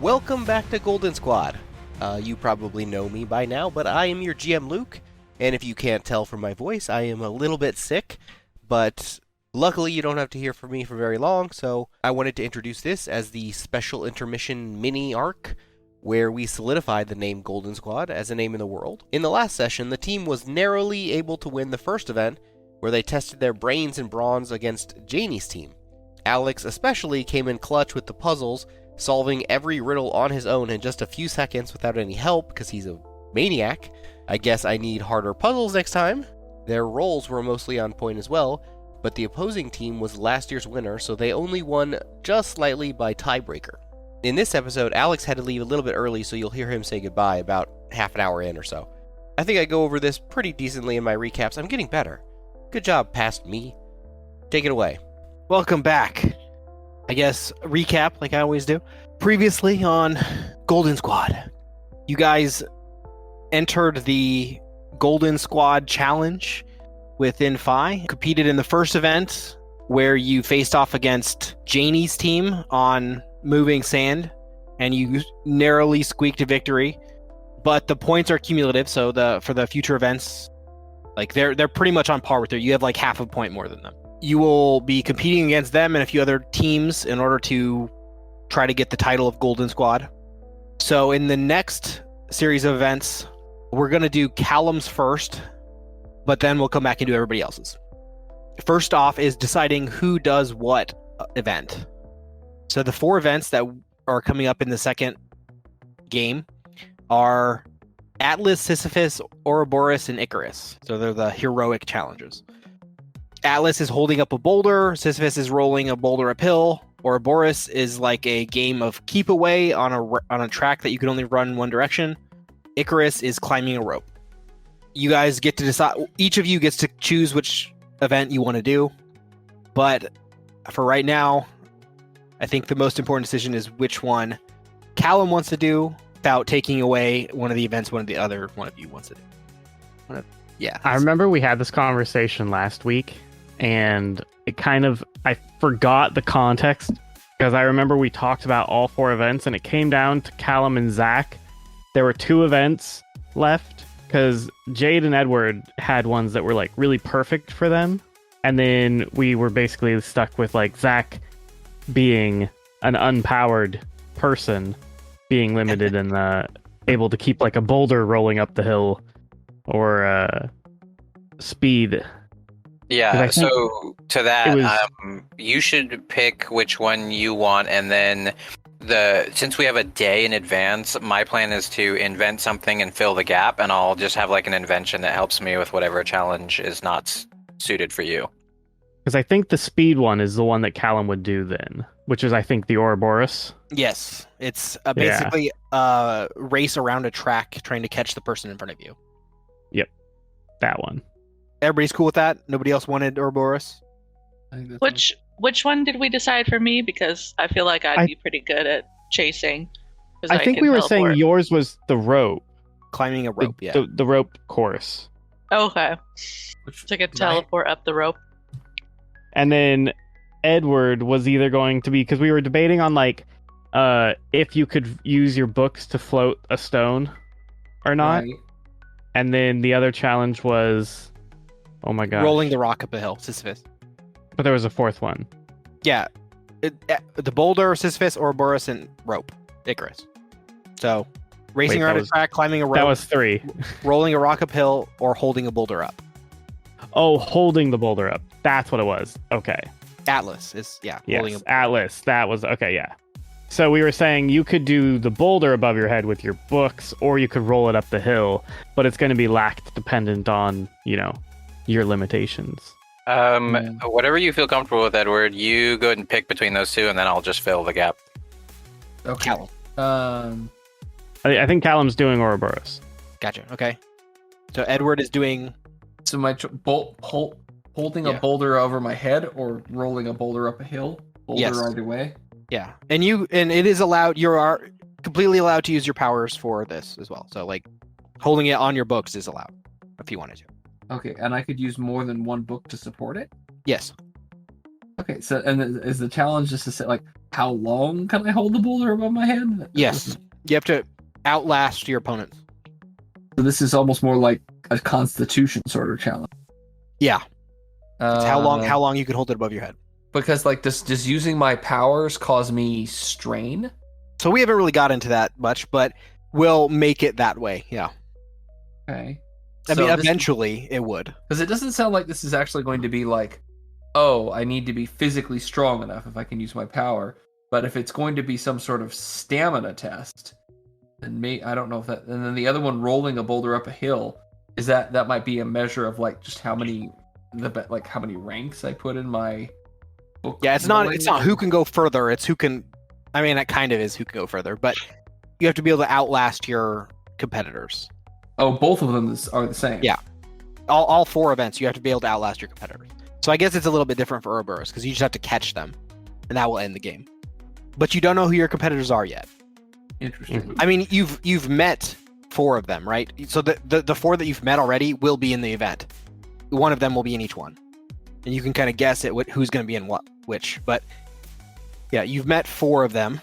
Welcome back to Golden Squad. You probably know me by now, but I am your GM Luke, and if you can't tell from my voice, I am a little bit sick, but luckily you don't have to hear from me for very long, so I wanted to introduce this as the special intermission mini arc, where we solidified the name Golden Squad as a name in the world. In the last session, the team was narrowly able to win the first event, where they tested their brains and bronze against Janie's team. Alex especially came in clutch with the puzzles, solving every riddle on his own in just a few seconds without any help because he's a maniac. I guess I need harder puzzles next time. Their rolls were mostly on point as well, but the opposing team was last year's winner, so they only won just slightly by tiebreaker. In this episode, Alex had to leave a little bit early, so you'll hear him say goodbye about half an hour in or so. I think I go over this pretty decently in my recaps. I'm getting better. Good job, past me. Take it away. Welcome back. I guess recap like I always do. Previously on Golden Squad, you guys entered the Golden Squad challenge within PHI. Competed in the first event where you faced off against Janie's team on moving sand, and you narrowly squeaked a victory. But the points are cumulative, so for the future events, like they're pretty much on par with you. You have like half a point more than them. You will be competing against them and a few other teams in order to try to get the title of Golden Squad. So in the next series of events, we're going to do Callum's first, but then we'll come back and do everybody else's. First off is deciding who does what event. So the 4 events that are coming up in the second game are Atlas, Sisyphus, Ouroboros, and Icarus. So they're the heroic challenges. Atlas is holding up a boulder, Sisyphus is rolling a boulder uphill, Ouroboros is like a game of keep away on a track that you can only run in one direction. Icarus is climbing a rope. You guys get to decide, each of you gets to choose which event you want to do, but for right now, I think the most important decision is which one Callum wants to do without taking away one of the events one of you wants to do. Yeah. I remember we had this conversation last week, and I forgot the context because I remember we talked about all 4 events, and it came down to Callum and Zach. There were 2 events left because Jade and Edward had ones that were like really perfect for them, and then we were basically stuck with like Zach being an unpowered person, being limited and able to keep like a boulder rolling up the hill or speed. Yeah, so to that, you should pick which one you want, and then since we have a day in advance, my plan is to invent something and fill the gap, and I'll just have like an invention that helps me with whatever challenge is not suited for you. Because I think the speed one is the one that Callum would do then, which is I think the Ouroboros. Yes, it's basically a race around a track trying to catch the person in front of you. Yep, that one. Everybody's cool with that? Nobody else wanted Ouroboros? Which one did we decide for me? Because I feel like I'd be pretty good at chasing. I think we were saying yours was the rope. Climbing a rope, The rope course. Okay. So I could teleport up the rope. And then Edward was either going to be, because we were debating on like if you could use your books to float a stone or not. Right. And then the other challenge was, oh my god, rolling the rock up a hill, Sisyphus. But there was a 4th one. Yeah, the boulder, Sisyphus, Ouroboros, and rope, Icarus. So racing around a track, climbing a rope. That was 3. Rolling a rock uphill or holding a boulder up. Oh, holding the boulder up. That's what it was. Okay. Atlas is Yes, Atlas. That was okay. Yeah. So we were saying you could do the boulder above your head with your books, or you could roll it up the hill, but it's going to be lacked dependent on, your limitations. Whatever you feel comfortable with, Edward, you go ahead and pick between those 2, and then I'll just fill the gap. Okay. Callum. I think Callum's doing Ouroboros. Gotcha. Okay. So Edward is doing. So my holding a boulder over my head or rolling a boulder up a hill. Boulder either way. Yeah, and it is allowed. You are completely allowed to use your powers for this as well. So like, holding it on your books is allowed if you wanted to. Okay, and I could use more than one book to support it? Yes. Okay, so and is the challenge just to say like how long can I hold the boulder above my head? Yes, you have to outlast your opponents. So this is almost more like a Constitution sort of challenge. Yeah, it's how Uh, long you can hold it above your head. Because like does using my powers cause me strain? So we haven't really got into that much, but we'll make it that way. Yeah, Okay. I mean, eventually it would. Because it doesn't sound like this is actually going to be like, oh, I need to be physically strong enough if I can use my power. But if it's going to be some sort of stamina test, then I don't know if that. And then the other one, rolling a boulder up a hill, is that might be a measure of like just how many how many ranks I put in my book. Yeah, it's not who can go further. It's who can. I mean, it kind of is who can go further, but you have to be able to outlast your competitors. Oh, both of them are the same. Yeah. All 4 events, you have to be able to outlast your competitors. So I guess it's a little bit different for Ouroboros because you just have to catch them, and that will end the game. But you don't know who your competitors are yet. Interesting. I mean, you've met 4 of them, right? So the 4 that you've met already will be in the event. One of them will be in each one, and you can kind of guess who's going to be in which. But yeah, you've met 4 of them.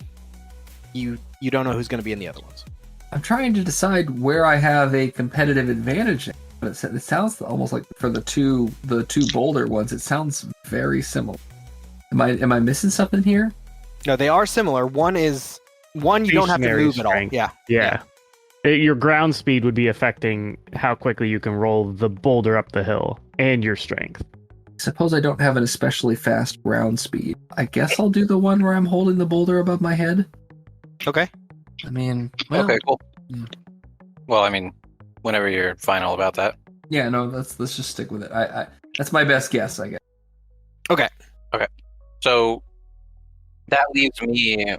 You don't know who's going to be in the other ones. I'm trying to decide where I have a competitive advantage. But it sounds almost like for the two boulder ones, it sounds very similar. Am I missing something here? No, they are similar. One you don't have to move strength. at all. Yeah. Your ground speed would be affecting how quickly you can roll the boulder up the hill, and your strength. Suppose I don't have an especially fast ground speed. I guess I'll do the one where I'm holding the boulder above my head. Okay. I mean, well, Okay, cool. Well, I mean, whenever you're final about that. Yeah, no, let's just stick with it. I that's my best guess, I guess. Okay. So that leaves me.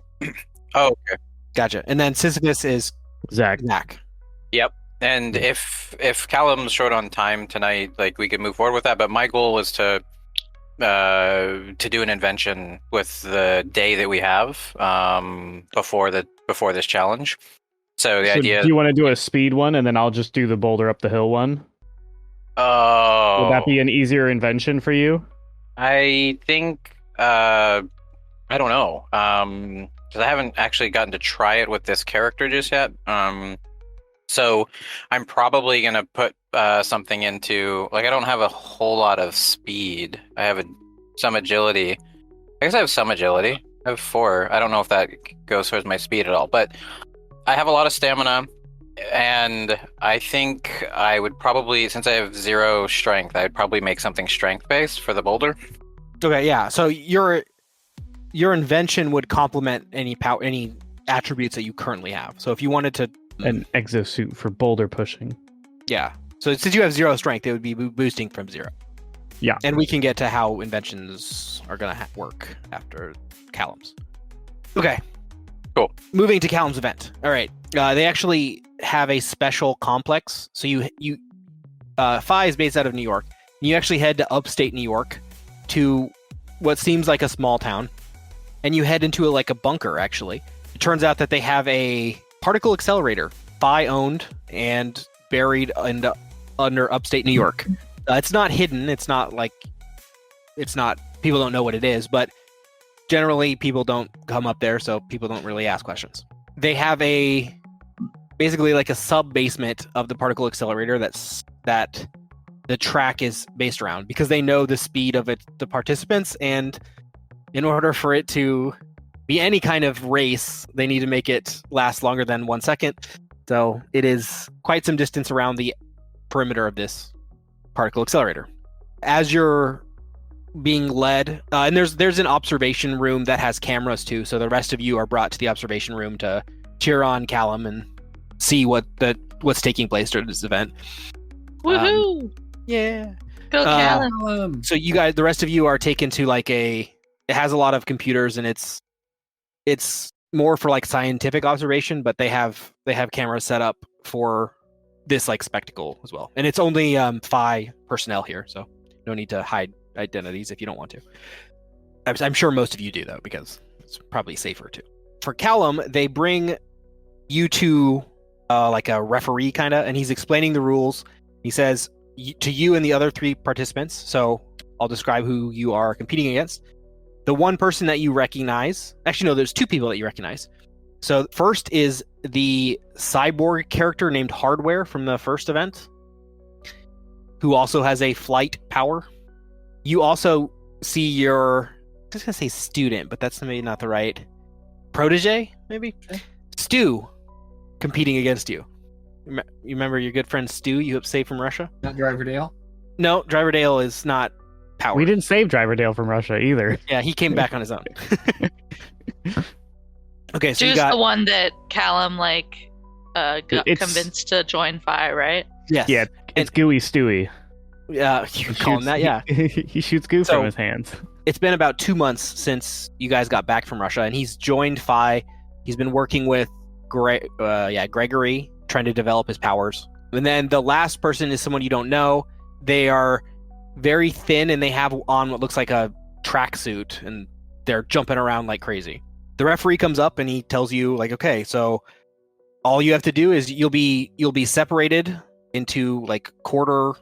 Oh, okay. Gotcha. And then Sisyphus is Zach. Yep. And if Callum's short on time tonight, like we could move forward with that. But my goal is to do an invention with the day that we have before this challenge. So the idea. Do you want to do a speed one, and then I'll just do the boulder up the hill one? Oh. Would that be an easier invention for you? I think. I don't know. Because I haven't actually gotten to try it with this character just yet. So I'm probably gonna put something into I don't have a whole lot of speed. I have some agility. I guess I have some agility. I have 4. I don't know if that goes towards my speed at all, but I have a lot of stamina, and I think I would probably, since I have 0 strength, I'd probably make something strength based for the boulder. Okay, yeah. So your invention would complement any attributes that you currently have. So if you wanted to An exosuit for boulder pushing. Yeah. So since you have 0 strength, it would be boosting from 0. Yeah. And we can get to how inventions are going to work after Callum's. Okay. Cool. Moving to Callum's event. All right. They actually have a special complex. So PHI is based out of New York. You actually head to upstate New York to what seems like a small town, and you head into a bunker. Actually, it turns out that they have a particle accelerator, PHI owned and buried under upstate New York. It's not hidden. It's not people don't know what it is, but generally people don't come up there, so people don't really ask questions. They have basically a sub basement of the particle accelerator that the track is based around, because they know the speed of the participants, and in order for it to be any kind of race, they need to make it last longer than 1 second. So it is quite some distance around the perimeter of this particle accelerator. As you're being led, and there's an observation room that has cameras too, so the rest of you are brought to the observation room to cheer on Callum and see what's taking place during this event. Woohoo! Yeah. Go Callum! So you guys, the rest of you are taken to it has a lot of computers, and it's more for scientific observation, but they have cameras set up for this spectacle as well. And it's only PHI personnel here, so no need to hide identities if you don't want to. I'm sure most of you do though, because it's probably safer too. For Callum, they bring you to a referee kind of, and he's explaining the rules. He says to you and the other 3 participants, so I'll describe who you are competing against. The one person that you recognize, actually no, there's two people that you recognize. So first is the cyborg character named Hardware from the first event, who also has a flight power. You also see your, I was gonna say student, but that's maybe not the right, protege, maybe? Okay. Stu, competing against you. You remember your good friend Stu you saved from Russia? Not Driver Dale. No, Driver Dale is not powered. We didn't save Driver Dale from Russia either. Yeah, he came back on his own. Okay, so you Stu's got... the one that Callum got It's- convinced to join PHI, right? Yes. Yeah, it's Gooey Stewie. Yeah, you could call him that, yeah. He shoots goo So- from his hands. It's been about 2 months since you guys got back from Russia, and he's joined PHI. He's been working with Gregory, trying to develop his powers. And then the last person is someone you don't know. They are very thin, and they have on what looks like a tracksuit, and they're jumping around like crazy. The referee comes up, and he tells you, like, okay, so all you have to do is you'll be separated into like quarter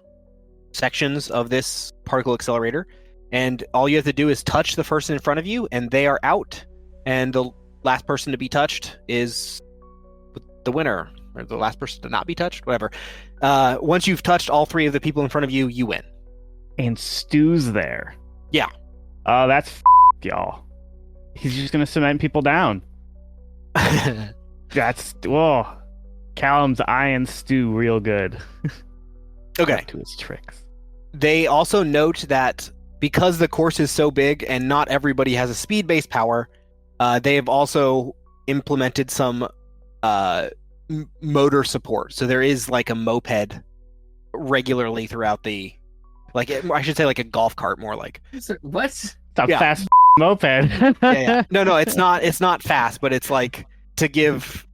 sections of this particle accelerator, and all you have to do is touch the person in front of you, and they are out. And the last person to be touched is the winner, or the last person to not be touched, whatever. Once you've touched all three of the people in front of you, you win. And Stu's there. Yeah. Oh, that's y'all. He's just gonna cement people down. That's Callum's eyeing Stu real good. Okay. To his tricks. They also note that because the course is so big and not everybody has a speed-based power, they have also implemented some motor support. So there is like a moped regularly throughout the, like, I should say like a golf cart, more like. What? It's a Yeah. fast moped. Yeah. No, it's not fast, but it's like to give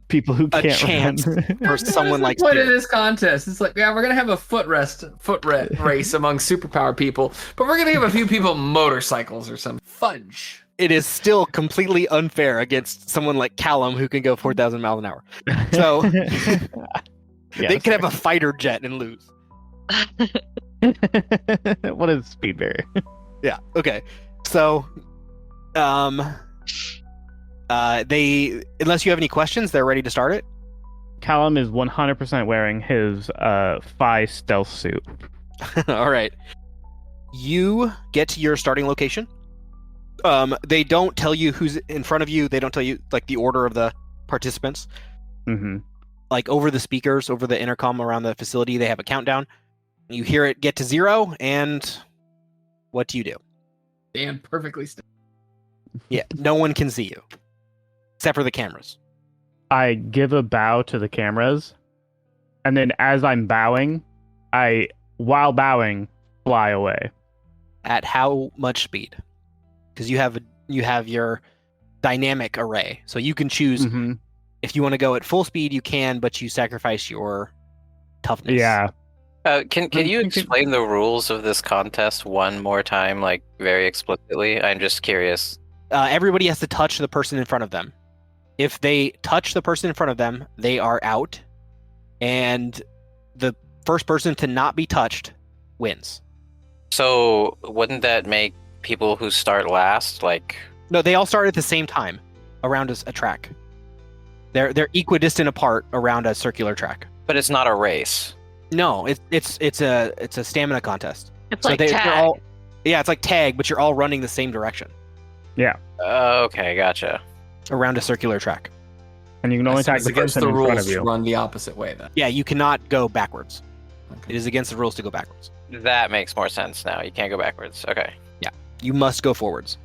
People who a can't chance run. for someone like What is Stu. this contest? It's like, yeah, we're gonna have a foot race among superpower people, but we're gonna give a few people motorcycles or some fudge. It is still completely unfair against someone like Callum who can go 4,000 miles an hour. So they could have a fighter jet and lose. What is speed barrier? Yeah. Okay. So, they, unless you have any questions, they're ready to start it. Callum is 100% wearing his PHI stealth suit. All right. You get to your starting location. They don't tell you who's in front of you. They don't tell you like the order of the participants. Mm-hmm. Like over the speakers, over the intercom around the facility, they have a countdown. You hear it get to 0, and what do you do? Stand perfectly still. Yeah, no one can see you except for the cameras. I give a bow to the cameras, and then as I'm bowing, while bowing, fly away. At how much speed? Because you have your dynamic array, so you can choose Mm-hmm. if you want to go at full speed. You can, but you sacrifice your toughness. Yeah. Can you explain the rules of this contest one more time, like very explicitly? I'm just curious. Everybody has to touch the person in front of them. If they touch the person in front of them, they are out, and the first person to not be touched wins. So wouldn't that make people who start last like? No, they all start at the same time around a track. They're equidistant apart around a circular track. But it's not a race. No, it's a stamina contest. It's So like they're tag. all, yeah, it's like tag, but you're all running the same direction Okay, gotcha. around a circular track. And you can only So tag it's the against person the in front rules of to you. run the opposite way then. Yeah, you cannot go backwards. Okay. It is against the rules to go backwards. That makes more sense now. You can't go backwards. Okay. You must go forwards.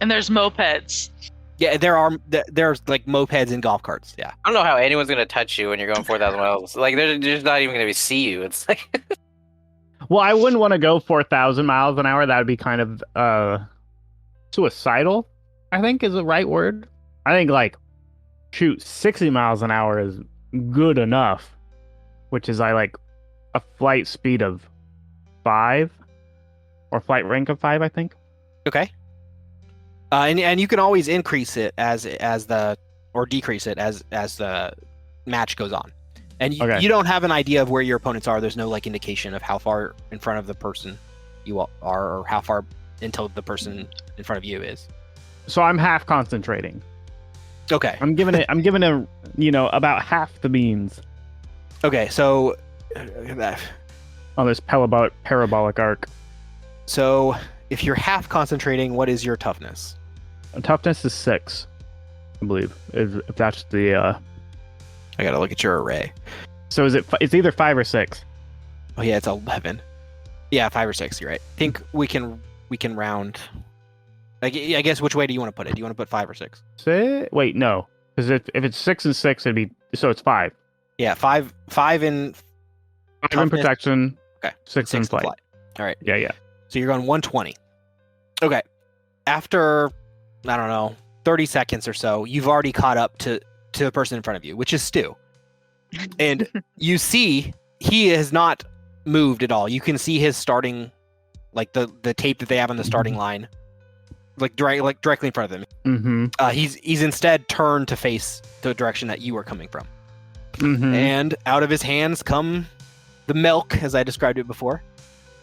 And there's mopeds. Yeah, there's like mopeds and golf carts. Yeah. I don't know how anyone's gonna touch you when you're going 4,000 miles. Like they're just not even gonna see you. It's like Well, I wouldn't want to go 4,000 miles an hour. That would be kind of suicidal, I think is the right word. I think like shoot 60 miles an hour is good enough, which is a flight speed of 5 or flight rank of 5, I think. Okay. And you can always increase it as the, or decrease it as the match goes on. And you, Okay. you don't have an idea of where your opponents are. There's no like indication of how far in front of the person you are, or how far until the person in front of you is. So I'm half concentrating. Okay. I'm giving it about half the beans Okay, so on this parabolic arc. so if you're half concentrating, what is your toughness? Toughness is 6, I believe. If that's the I gotta look at your array. so is it? It's either 5 or 6. Oh yeah, it's 11. Yeah, 5 or 6. You're right. I think we can round. Like, I guess which way do you want to put it? Do you want to put 5 or 6? Wait, no, because if it's 6 and 6, it'd be it's 5. Yeah, 5 in 5 in toughness. protection. Okay, 6 in flight. All right. Yeah. So you're going 120. Okay. After, I don't know, 30 seconds or so, you've already caught up to the person in front of you, which is Stu. And you see he has not moved at all. You can see his starting, like the tape that they have on the starting line, directly in front of him. Mm-hmm. He's instead turned to face the direction that you are coming from. Mm-hmm. And out of his hands come the milk, as I described it before.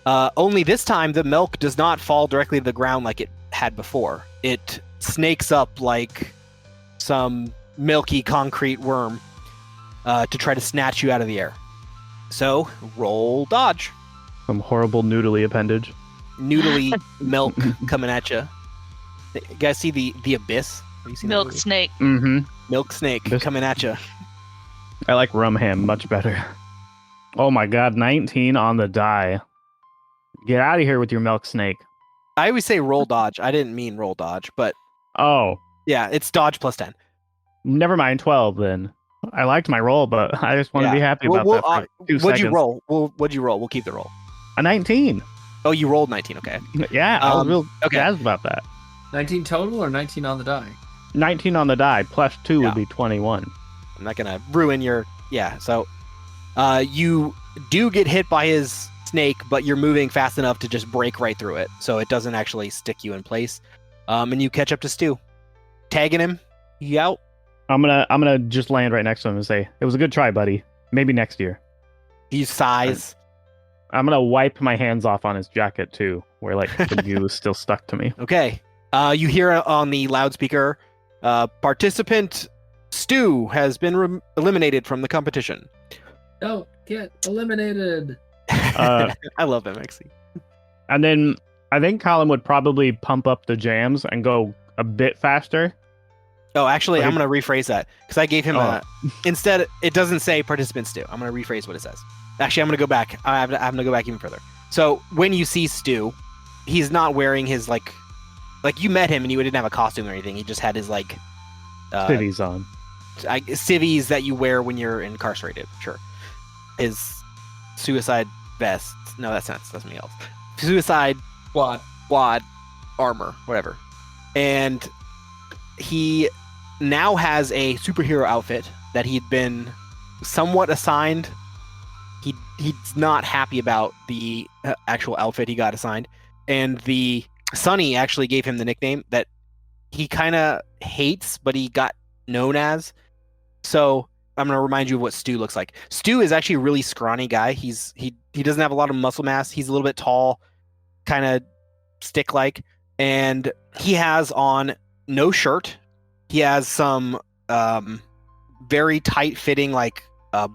Only this time, the milk does not fall directly to the ground like it had before. It snakes up like some milky concrete worm to try to snatch you out of the air. So, roll dodge. Some horrible noodly appendage. Noodly milk coming at you. You guys see the abyss? Have you seen Milk that movie? snake. Mm-hmm. Milk snake coming at you. I like rum ham much better. Oh my god, 19 on the die. Get out of here with your milk snake. I always say roll dodge. I didn't mean roll dodge, but Oh, yeah, it's dodge plus 10. never mind, 12 then. I liked my roll, but I just want to be happy about that for 2 What'd seconds. you roll? What'd you roll? We'll keep the roll. A 19. Oh, you rolled 19. Okay. Yeah, I was real okay. jazzed about that. 19 total or 19 on the die? 19 on the die, plus 2 Yeah. would be 21. I'm not gonna ruin your So, you do get hit by his snake, but you're moving fast enough to just break right through it, so it doesn't actually stick you in place. And you catch up to Stu, tagging him. You out? I'm gonna just land right next to him and say, "It was a good try, buddy. Maybe next year." He sighs. I'm gonna wipe my hands off on his jacket too, where like the goo is still stuck to me. Okay. You hear on the loudspeaker, participant Stu has been eliminated from the competition. Don't get eliminated. Uh, I love MXC. And then I think Colin would probably pump up the jams and go a bit faster. Oh, actually, But I'm going to rephrase that because I gave him Oh. instead, it doesn't say participants do. I'm going to rephrase what it says. Actually, I'm going to go back. I'm going to go back even further. So when you see Stu, he's not wearing his like you met him and you didn't have a costume or anything. He just had his Civvies on. civvies that you wear when you're incarcerated. Sure. His suicide vest. No, that's something else. Suicide quad armor, whatever. And he now has a superhero outfit that he'd been somewhat assigned. He's not happy about the actual outfit he got assigned, and the Sonny actually gave him the nickname that he kind of hates, but he got known as. So I'm gonna remind you of what Stu looks like. Stu is actually a really scrawny guy. He doesn't have a lot of muscle mass. He's a little bit tall, kind of stick-like, and he has on no shirt. He has some very tight-fitting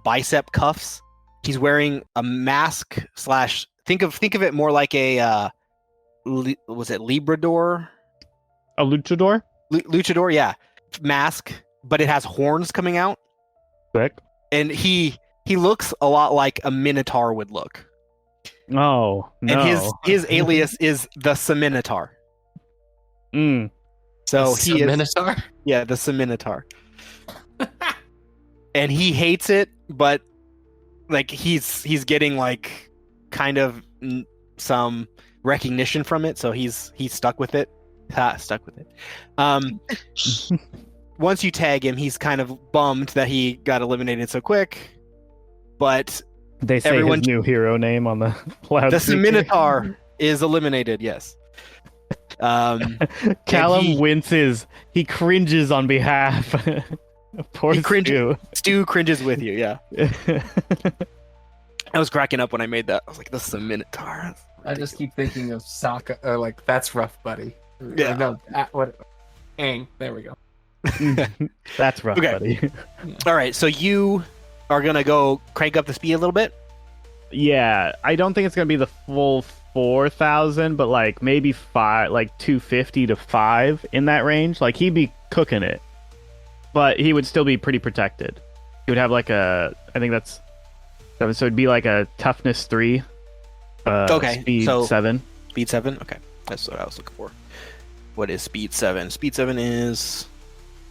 bicep cuffs. He's wearing a mask / think of it more like a was it Librador? A luchador? Luchador, yeah. Mask, but it has horns coming out. Sick. And he looks a lot like a minotaur would look. Oh, no. And his alias is the Seminotaur. Mm. So he is Minotaur? yeah, the Seminotaur. And he hates it, but he's getting kind of some recognition from it, so he's stuck with it. Stuck with it. Once you tag him, he's kind of bummed that he got eliminated so quick. But They say everyone- his new hero name on the loudspeaker. the Seminotaur is eliminated, yes. Callum he- winces. He cringes on behalf. Poor He cringes. Stu. Stu cringes with you, yeah. I was cracking up when I made that. I was like, this is a Minotaur. I just keep thinking of Sokka, or that's rough, buddy. Yeah. No, what? There we go. That's rough, Okay. buddy. All right, so you are gonna go crank up the speed a little bit. Yeah, I don't think it's gonna be the full 4,000, but like maybe 250 to 5 in that range. Like he'd be cooking it, but he would still be pretty protected. He would have like I think that's 7, so it'd be like a toughness 3. Okay, speed so 7. Speed 7. Okay, that's what I was looking for. What is speed 7? Speed 7 is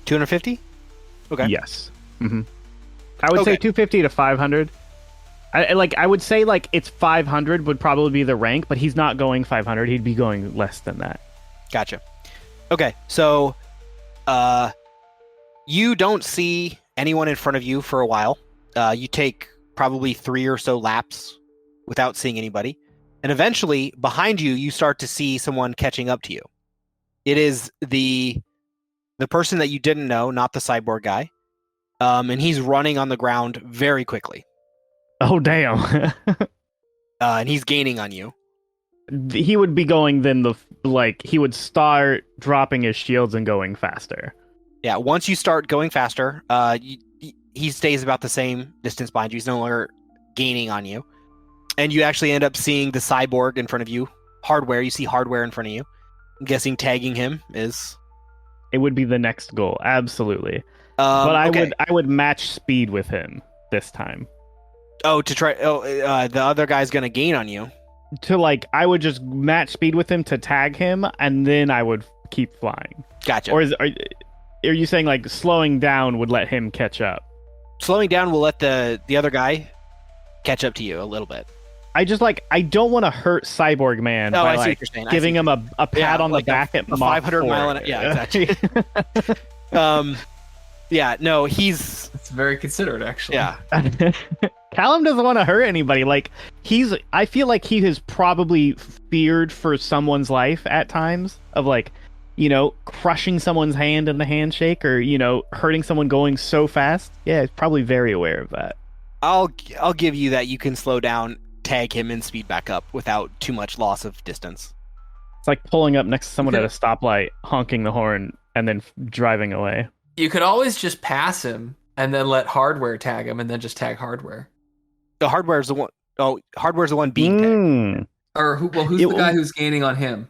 250. Okay. Yes. I would say Okay. 250 to 500. I would say like it's 500 would probably be the rank, but he's not going 500. He'd be going less than that. Gotcha. Okay, so you don't see anyone in front of you for a while. You take probably 3 or so laps without seeing anybody. And eventually, behind you, you start to see someone catching up to you. It is the person that you didn't know, not the cyborg guy. And he's running on the ground very quickly. Oh damn. And he's gaining on you. He would be going then he would start dropping his shields and going faster. Yeah, once you start going faster, he stays about the same distance behind you. He's no longer gaining on you. And you actually end up seeing the cyborg in front of you. Hardware, you see hardware in front of you. I'm guessing tagging him is... It would be the next goal, absolutely. but I would match speed with him this time. The other guy's going to gain on you. I would just match speed with him to tag him, and then I would keep flying. Gotcha. Or are you saying like slowing down would let him catch up? Slowing down will let the other guy catch up to you a little bit. I don't want to hurt Cyborg Man Oh, by I see like what you're saying. giving him a pat on like the back at a Mach 500 4. mile an... Yeah, exactly. Yeah, no, he's... It's very considerate, actually. Yeah. Callum doesn't want to hurt anybody. I feel like he has probably feared for someone's life at times of crushing someone's hand in the handshake or, hurting someone going so fast. Yeah, he's probably very aware of that. I'll give you that you can slow down, tag him, and speed back up without too much loss of distance. It's like pulling up next to someone at a stoplight, honking the horn, and then driving away. You could always just pass him and then let hardware tag him and then just tag hardware. The hardware's the one... Oh, hardware's the one being tagged. Or who's the guy who's gaining on him?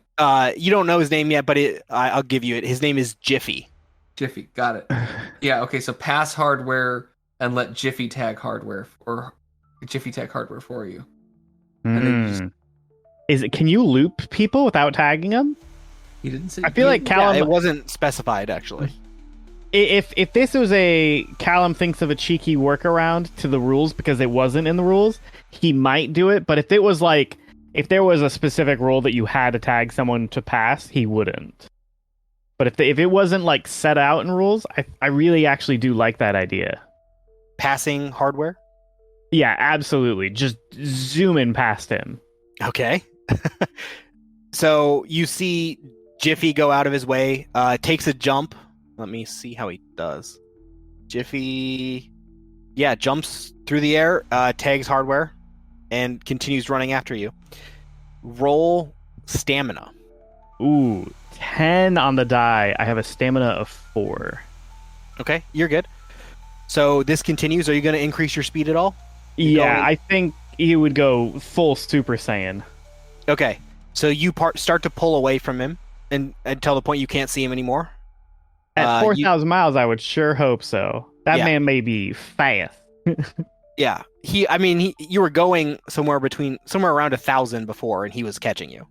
You don't know his name yet, but I'll give you it. His name is Jiffy. Jiffy, got it. Yeah, okay, so pass hardware and let Jiffy tag hardware, or Jiffy tag hardware for you. And then Can you loop people without tagging them? he didn't say. I feel like Callum... Yeah, it wasn't specified, actually. If this was Callum thinks of a cheeky workaround to the rules because it wasn't in the rules, he might do it. But if there was a specific rule that you had to tag someone to pass, he wouldn't. But if it wasn't set out in rules, I really actually do like that idea. Passing hardware? Yeah, absolutely. Just zoom in past him. Okay. So you see Jiffy go out of his way, takes a jump. Let me see how he does. Jiffy, jumps through the air, tags hardware, and continues running after you. Roll stamina. Ooh, 10 on the die. I have a stamina of 4. Okay, you're good. So this continues. Are you going to increase your speed at all? I think he would go full Super Saiyan. Okay, so you start to pull away from him until the point you can't see him anymore. At 4,000 miles, I would sure hope so. That man may be fast. Yeah, you were going somewhere around 1,000 before, and he was catching you.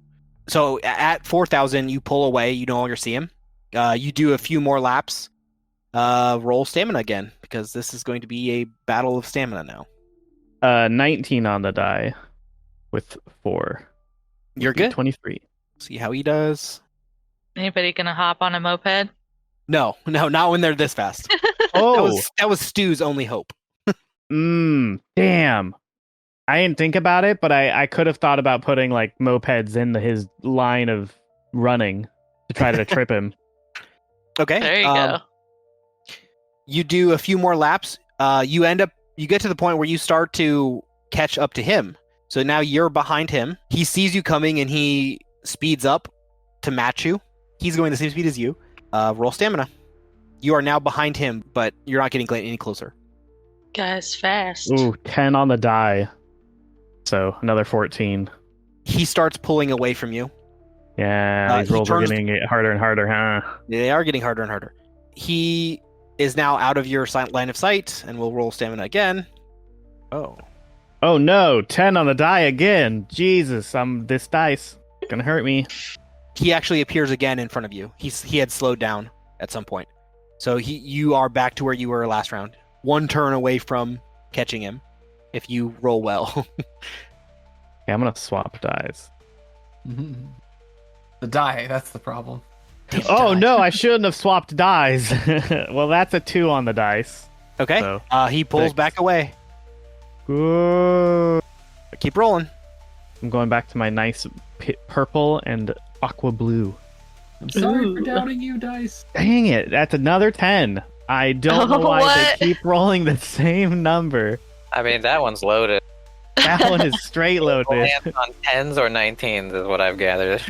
So at 4,000, you pull away. You no longer see him. You do a few more laps. Roll stamina again, because this is going to be a battle of stamina now. 19 on the die with 4. You're good. 23. See how he does. Anybody gonna hop on a moped? No, not when they're this fast. Oh, that was Stu's only hope. Damn. I didn't think about it, but I could have thought about putting mopeds in his line of running to try to trip him. Okay. There you go. You do a few more laps. You get to the point where you start to catch up to him. So now you're behind him. He sees you coming and he speeds up to match you. He's going the same speed as you. Roll stamina. You are now behind him, but you're not getting any closer. Guys, fast. Ooh, 10 on the die. So another 14. He starts pulling away from you. Yeah, these he rolls are turns- getting harder and harder, huh? They are getting harder and harder. He is now out of your line of sight, and we'll roll stamina again. Oh. Oh no, 10 on the die again. Jesus, this dice gonna hurt me. He actually appears again in front of you. He had slowed down at some point. So you are back to where you were last round. One turn away from catching him, if you roll well. Yeah, I'm gonna swap dies. The die, that's the problem. Oh no, I shouldn't have swapped dies. Well, that's a 2 on the dice. Okay. So, He pulls 6. back away. Good. Keep rolling. I'm going back to my nice purple and aqua blue. I'm sorry for Ooh. doubting you, dice. Dang it, that's another 10. I don't know why What? they keep rolling the same number. I mean, that one's loaded. That one is straight loaded. Lands on 10s or 19s is what I've gathered.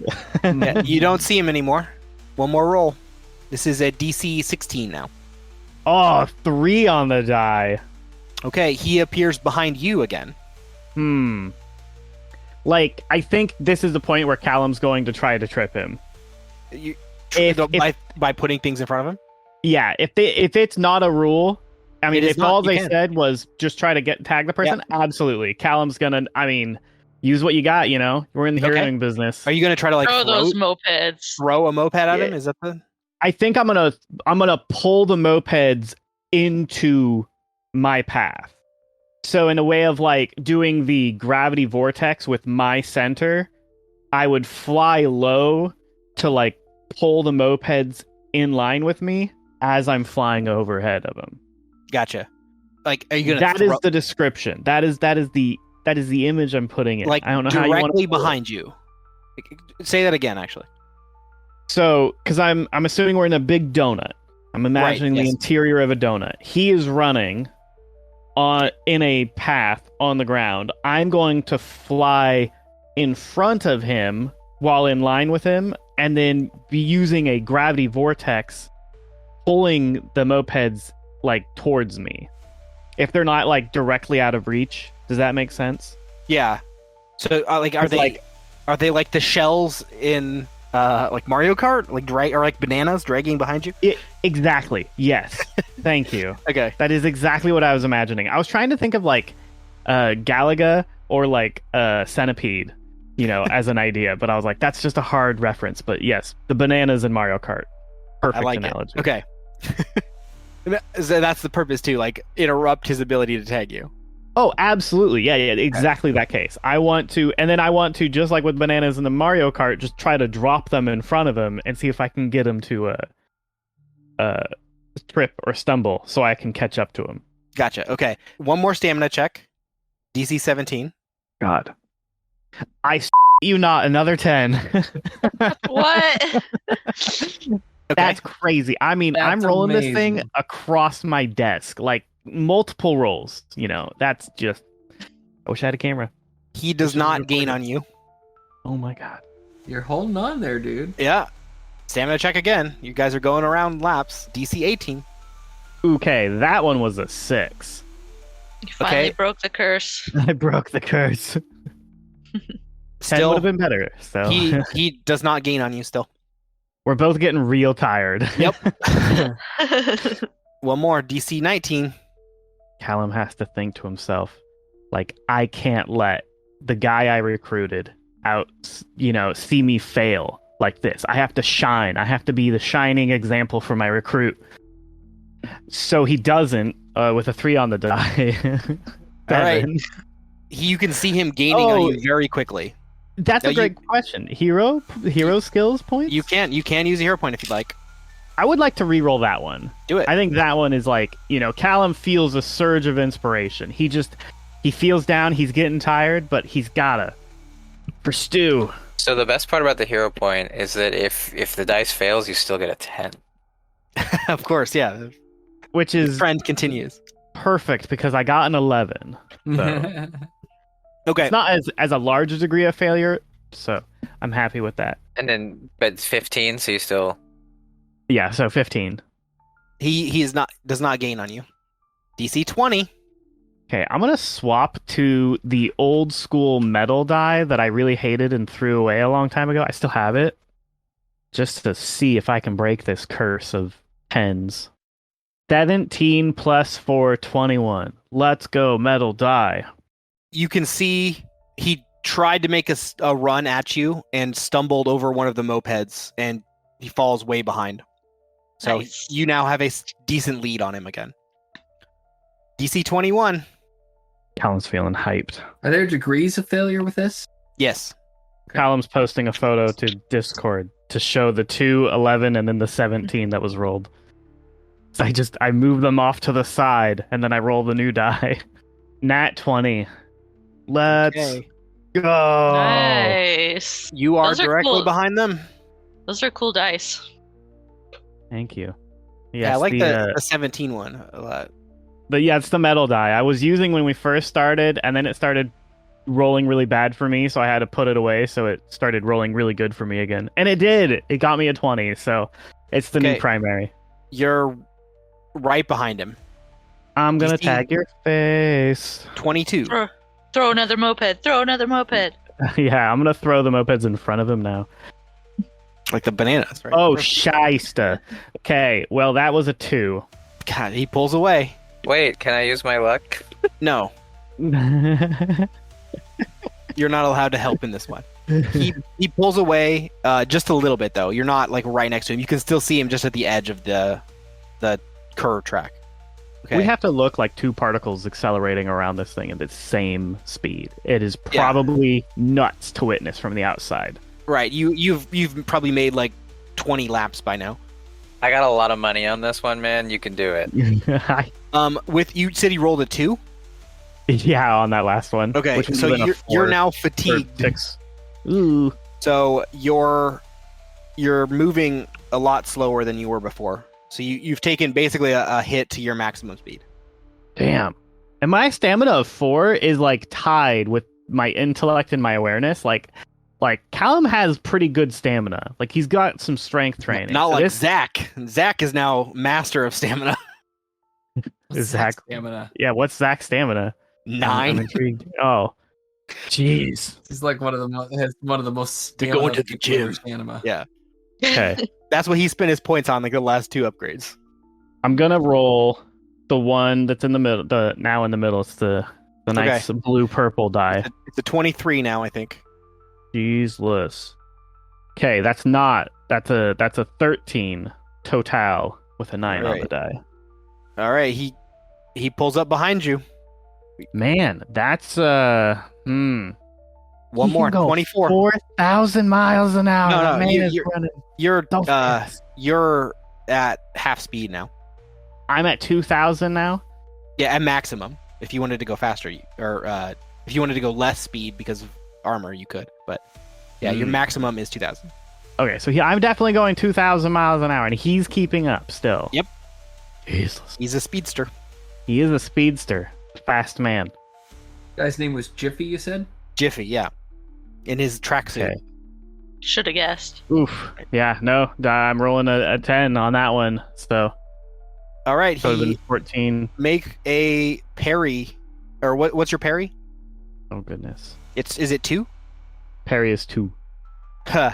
Yeah, you don't see him anymore. One more roll. This is a DC 16 now. Oh, 3 on the die. Okay, he appears behind you again. Like, I think this is the point where Callum's going to try to trip him. You, If- by putting things in front of him? Yeah, if it's not a rule, I mean, It is if not, all you they can. said was just try to tag the person, absolutely. Callum's gonna, use what you got, We're in the Okay. heroing business. Are you going to try to Throw those mopeds. throw a moped at him? Yeah. Is that the... I think I'm gonna pull the mopeds into my path. So in a way of like doing the gravity vortex with my center, I would fly low to like pull the mopeds in line with me as I'm flying overhead of them. Gotcha. Like, are you going to That is the description. That is the image I'm putting in. like I don't know how you want directly to pull it. behind you? Say that again, actually. So, because I'm assuming we're in a big donut. I'm imagining the yes. interior of a donut. He is running in a path on the ground. I'm going to fly in front of him while in line with him, and then be using a gravity vortex, pulling the mopeds like towards me. If they're not like directly out of reach, does that make sense? Yeah. So, like, are It's they like- are they like the shells in like Mario Kart, like or like bananas dragging behind you? Exactly. Yes. Thank you. Okay. That is exactly what I was imagining. I was trying to think of like Galaga or like Centipede, as an idea, but I was like, that's just a hard reference. But yes, the bananas in Mario Kart. Perfect I like analogy. it. Okay. So that's the purpose too, like interrupt his ability to tag you. Oh, absolutely. Yeah, exactly that case. I want to, just like with bananas in the Mario Kart, just try to drop them in front of him and see if I can get him to trip or stumble so I can catch up to him. Gotcha. Okay. One more stamina check. DC 17. God. You not another 10. What? Okay. That's crazy. I mean, That's I'm rolling this thing amazing. across my desk, like multiple rolls. That's just. I wish I had a camera. He does This is not gain recorded. on you. Oh my god. You're holding on there, dude. Yeah. Stamina check again. You guys are going around laps. DC 18. Okay, that one was a 6. You finally Okay. broke the curse. I broke the curse. 10 Still, would have been better. So he does not gain on you still. we're both getting real tired. Yep. One more. DC 19. Callum has to think to himself, like, I can't let the guy I recruited out, see me fail like this. I have to shine. I have to be the shining example for my recruit. So he doesn't, with a 3 on the die. All right. 7. You can see him gaining on Oh. you very quickly. That's No, a great question. Hero skills points? You can use a hero point if you'd like. I would like to re-roll that one. Do it. I think that one is like, Callum feels a surge of inspiration. He feels down, he's getting tired, but he's gotta. For Stu. So the best part about the hero point is that if the dice fails, you still get a 10. Of course, yeah. Which is Trend continues. perfect because I got an 11. So Okay. it's not as a large a degree of failure, so I'm happy with that. And then, but it's 15, so you still. Yeah, so 15. He does not gain on you. DC 20. Okay, I'm gonna swap to the old school metal die that I really hated and threw away a long time ago. I still have it, just to see if I can break this curse of tens. 17 plus 4, 21. Let's go, metal die. You can see he tried to make a run at you and stumbled over one of the mopeds, and he falls way behind. So Nice. you now have a decent lead on him again. DC 21. Callum's feeling hyped. Are there degrees of failure with this? Yes. Callum's posting a photo to Discord to show the 2, 11, and then the 17 that was rolled. So I moved them off to the side, and then I roll the new die. Nat 20. Let's Okay. go. Nice. You are Those are directly cool. behind them. Those are cool dice. Thank you. Yeah, I Yes, like the 17 one a lot. it's the metal die I was using when we first started, and then it started rolling really bad for me, so I had to put it away, so it started rolling really good for me again. And it did. It got me a 20, so it's the new Okay. primary. You're right behind him. I'm gonna DC. tag your face. 22. Throw another moped. Throw another moped. Yeah, I'm gonna throw the mopeds in front of him now. Like the bananas, right? Oh, shysta. Okay, well, that was a 2. God, he pulls away. Wait, can I use my luck? No, you're not allowed to help in this one. He pulls away just a little bit, though. You're not like right next to him. You can still see him just at the edge of the curve track. Okay. We have to look like 2 particles accelerating around this thing at the same speed. It is Yeah. probably nuts to witness from the outside. Right. You've probably made like 20 laps by now. I got a lot of money on this one, man. You can do it. With you said he rolled a 2. Yeah, on that last one. Okay, which so would've been a you're 4 now or fatigued. 6. Ooh. So you're moving a lot slower than you were before. So you've taken basically a hit to your maximum speed. Damn. And my stamina of 4 is like tied with my intellect and my awareness. Like Callum has pretty good stamina. Like he's got some strength training. Not So like this- Zach. Zach is now master of stamina. Is Zach- Stamina. Yeah, what's Zach's stamina? I'm 9. intrigued. Oh. Jeez. He's like one of the most To go stamina into the people with gym. Stamina. Yeah. Okay. That's what he spent his points on, like the last 2 upgrades. I'm gonna roll the one that's in the middle. The now in the middle. It's the nice blue purple die. It's a 23 now, I think. Jesus. Okay, that's a 13 total with a 9 on the Alright. die. All right, he pulls up behind you. Man, that's One He more, can go 24. 4,000 miles an hour. No, That no, man you- is you're- running You're so fast. you're at half speed now. I'm at 2,000 now. Yeah, at maximum. If you wanted to go faster, or if you wanted to go less speed because of armor, you could. But yeah, your maximum is 2,000. Okay, so I'm definitely going 2,000 miles an hour, and he's keeping up still. Yep. Jesus. He's a speedster. He is a speedster. Fast man. Guy's name was Jiffy, you said? Jiffy, yeah. In his tracksuit. Okay. Should have guessed. Oof. Yeah, no, I'm rolling a 10 on that one. So, All right, so he 14. make a parry, or what's your parry? Oh, goodness. Is it 2? Parry is 2. Huh.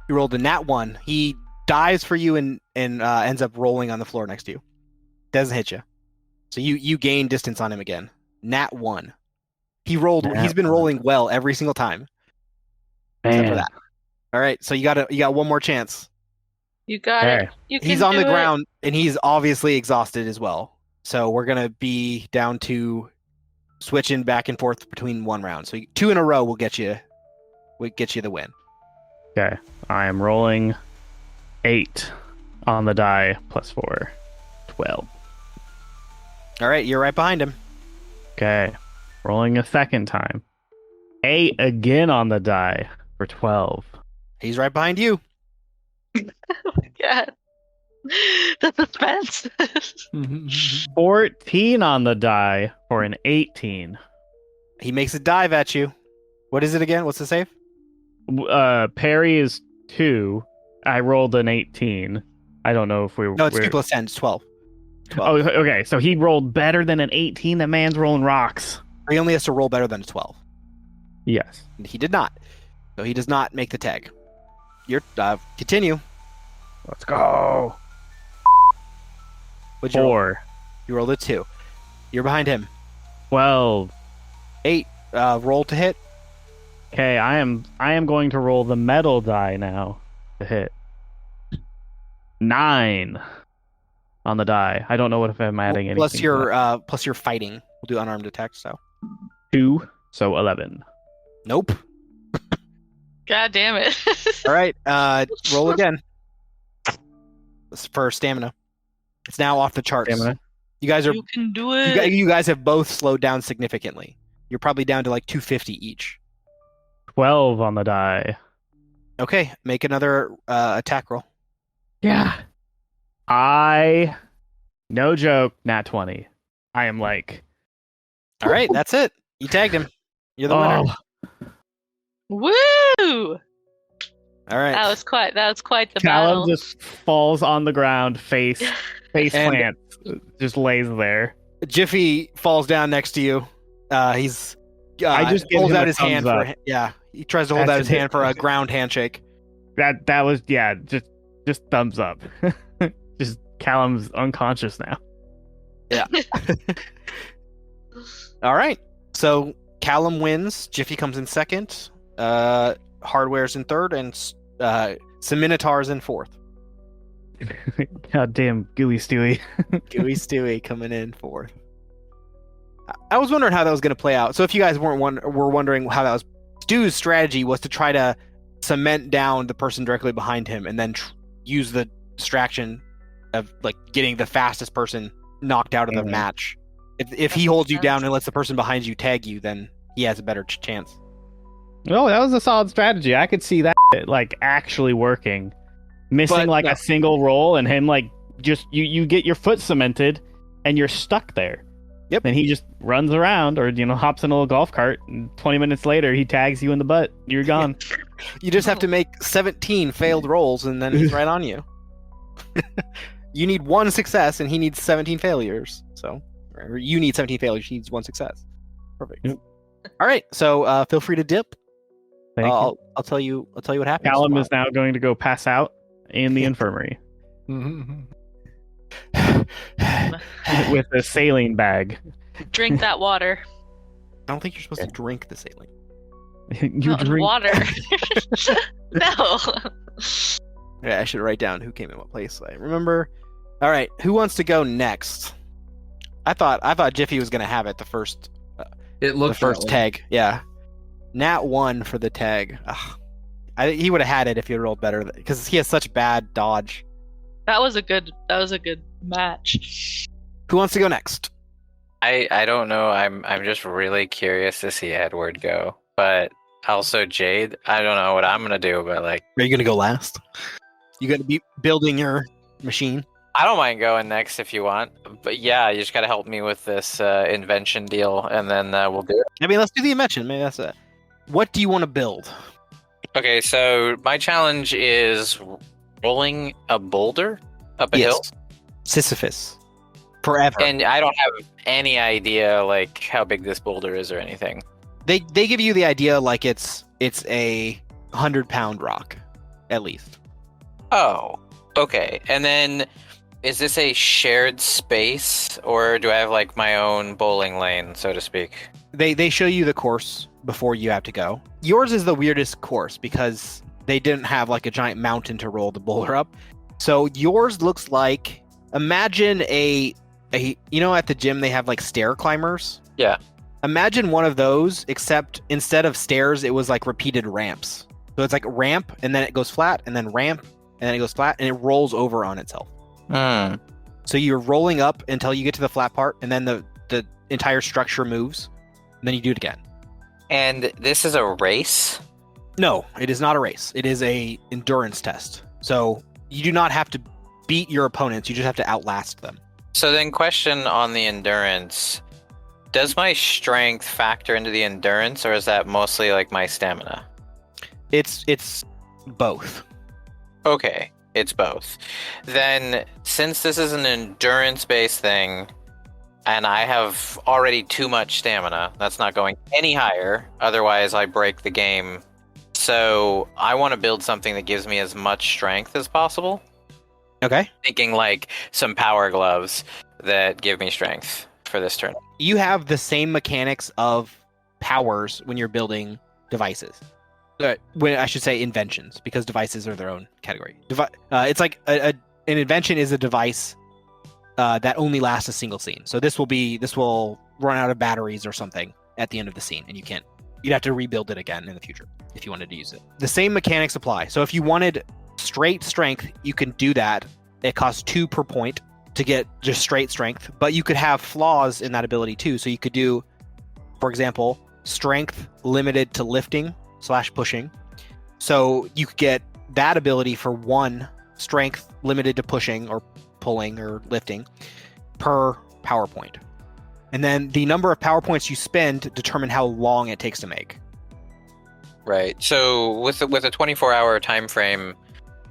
You rolled a nat 1. He dives for you and ends up rolling on the floor next to you. Doesn't hit you. So you gain distance on him again. Nat 1. He's been rolling well every single time. Except for Man. that. All right, so you got one more chance. You got Hey. it. You can He's on do the it. ground and he's obviously exhausted as well. So we're gonna be down to switching back and forth between one round. So 2 in a row will get you the win. Okay. I am rolling 8 on the die plus 4. 12. All right, you're right behind him. Okay. Rolling a second time. 8 again on the die for 12. He's right behind you. Yeah. The suspense. 14 on the die for an 18. He makes a dive at you. What is it again? What's the save? Parry is 2. I rolled an 18. I don't know if we. No, it's we're... 2 plus 10. It's 12. Oh, okay. So he rolled better than an 18. That man's rolling rocks. He only has to roll better than a 12. Yes. He did not. So he does not make the tag. You're continue. Let's go. What'd you roll? 4. You rolled a 2. You're behind him. 12. 8. Roll to hit. Okay, I am going to roll the metal die now to hit. 9 on the die. I don't know what if I'm adding anything. Plus your fighting. We'll do unarmed attack. So 2, so 11. nope. God damn it. All right. Roll again. This is for stamina. It's now off the charts. Stamina. You guys are. You can do it. You guys have both slowed down significantly. You're probably down to like 250 each. 12 on the die. Okay, make another attack roll. Yeah. No joke, nat 20. I am like, All right, that's it. You tagged him. You're the winner. Woo! All right. That was quite the Callum battle. just falls on the ground, face And- plant, just lays there. Jiffy falls down next to you. He's. I just give holds him out a his hand thumbs for. up. Yeah, he tries to hold That's out his a bit- hand for a ground handshake. That was just thumbs up. Just Callum's unconscious now. All right. So Callum wins. Jiffy comes in second. Hardware's in third, and Seminotar's in fourth. Goddamn gooey stewie. Gooey Stewie coming in fourth. I was wondering how that was going to play out. So if you guys were wondering how that was, Stu's strategy was to try to cement down the person directly behind him, and then use the distraction of like getting the fastest person knocked out of the match. If he holds you down and lets the person behind you tag you, then he has a better chance. Oh, that was a solid strategy. I could see that like actually working. Missing But, like no. a single roll and him like just you get your foot cemented and you're stuck there. Yep. And he just runs around or hops in a little golf cart and 20 minutes later he tags you in the butt. You're gone. You just have to make 17 failed rolls, and then he's right on you. You need 1 success, and he needs 17 failures. So, or you need 17 failures. He needs 1 success. Perfect. Yep. All right. So feel free to dip. Thank you. I'll tell you what happens. Callum is now going to go pass out in the infirmary with a saline bag. Drink that water. I don't think you're supposed to drink the saline. You No, drink water. No. Yeah, I should write down who came in what place. I remember. All right, who wants to go next? I thought Jiffy was gonna have it the first It looked the first that way. tag. Yeah, Nat 1 for the tag. Ugh. He would have had it if he rolled better because he has such bad dodge. That was a good match. Who wants to go next? I don't know. I'm just really curious to see Edward go, but also Jade. I don't know what I'm gonna do, but like Are you gonna go last? You gonna be building your machine? I don't mind going next if you want. But yeah, you just gotta help me with this invention deal, and then we'll do it. I mean, let's do the invention. Maybe that's it. What do you want to build? Okay, so my challenge is rolling a boulder up a hill, Sisyphus. Forever. and I don't have any idea like how big this boulder is or anything. They give you the idea like it's a 100-pound rock, at least. Oh, okay. And then is this a shared space, or do I have like my own bowling lane, so to speak? They show you the course before you have to go. Yours is the weirdest course because they didn't have like a giant mountain to roll the boulder up. So yours looks like, imagine a at the gym they have like stair climbers. Yeah. Imagine one of those, except instead of stairs, it was like repeated ramps. So it's like ramp, and then it goes flat, and then ramp, and then it goes flat, and it rolls over on itself. So you're rolling up until you get to the flat part, and then the entire structure moves, and then you do it again. And this is a race? No, it is not a race. It is a endurance test. So you do not have to beat your opponents. You just have to outlast them. So then question on the endurance. Does my strength factor into the endurance, or is that mostly like my stamina? It's both. Okay, it's both. Then, since this is an endurance-based thing, and I have already too much stamina, that's not going any higher, otherwise I break the game. So, I want to build something that gives me as much strength as possible. Okay. Thinking like some power gloves that give me strength for this turn. You have the same mechanics of powers when you're building devices. When I should say inventions, because devices are their own category. It's like an invention is a device that only lasts a single scene. So this will run out of batteries or something at the end of the scene, and you'd have to rebuild it again in the future if you wanted to use it. The same mechanics apply. So if you wanted straight strength, you can do that. It costs 2 per point to get just straight strength, but you could have flaws in that ability too. So you could do, for example, strength limited to lifting / pushing. So you could get that ability for 1 strength limited to pushing or pulling or lifting per PowerPoint. And then the number of PowerPoints you spend determine how long it takes to make. Right. So with a 24-hour time frame,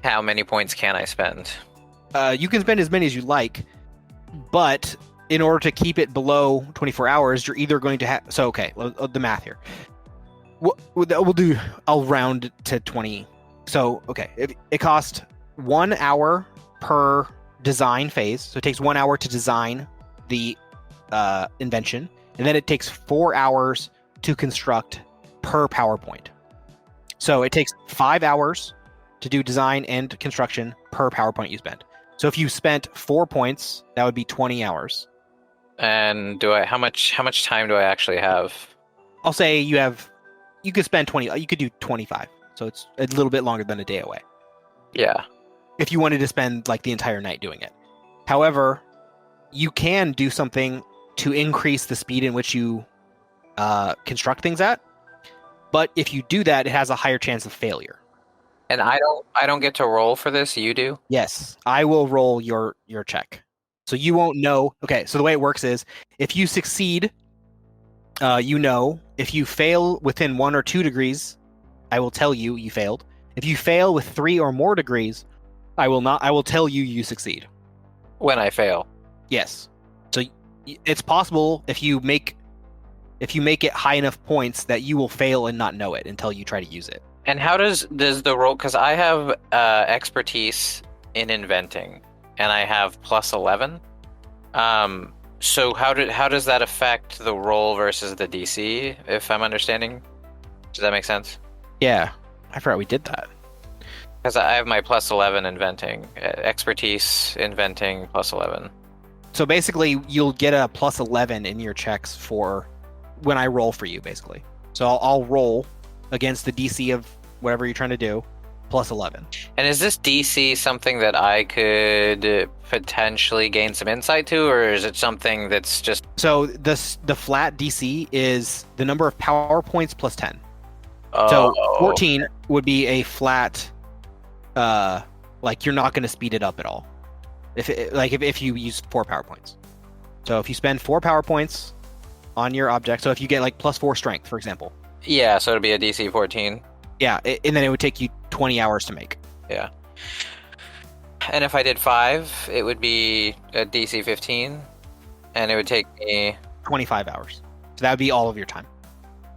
how many points can I spend? You can spend as many as you like, but in order to keep it below 24 hours, you're either going to have... So, okay, the math here. I'll round to 20. So, okay, it costs 1 hour per design phase. So it takes 1 hour to design the invention, and then it takes 4 hours to construct per PowerPoint. So it takes 5 hours to do design and construction per PowerPoint you spend. So if you spent 4 points, that would be 20 hours. And how much time do I actually have? I'll say you could spend 20, you could do 25. So it's a little bit longer than a day away. Yeah. If you wanted to spend like the entire night doing it. However, you can do something to increase the speed in which you construct things at. But if you do that, it has a higher chance of failure. And I don't get to roll for this, you do? Yes, I will roll your check. So you won't know. Okay, so the way it works is if you succeed, you know. If you fail within 1 or 2 degrees, I will tell you failed. If you fail with 3 or more degrees, I will not. I will tell you succeed. When I fail. Yes. So it's possible if you make it high enough points that you will fail and not know it until you try to use it. And how does the roll? Because I have expertise in inventing, and I have plus 11. So how does that affect the roll versus the DC? If I'm understanding, does that make sense? Yeah, I forgot we did that. Because I have my plus 11 inventing, expertise inventing plus 11. So basically, you'll get a plus 11 in your checks for when I roll for you, basically. So I'll roll against the DC of whatever you're trying to do, plus 11. And is this DC something that I could potentially gain some insight to, or is it something that's just... So the flat DC is the number of power points plus 10. Oh. So 14 would be a flat, like you're not going to speed it up at all. If you use 4 power points. So if you spend 4 power points on your object, so if you get like plus 4 strength, for example. Yeah, so it'd be a DC 14. Yeah, and then it would take you 20 hours to make. Yeah. And if I did 5, it would be a DC 15, and it would take me 25 hours. So that would be all of your time.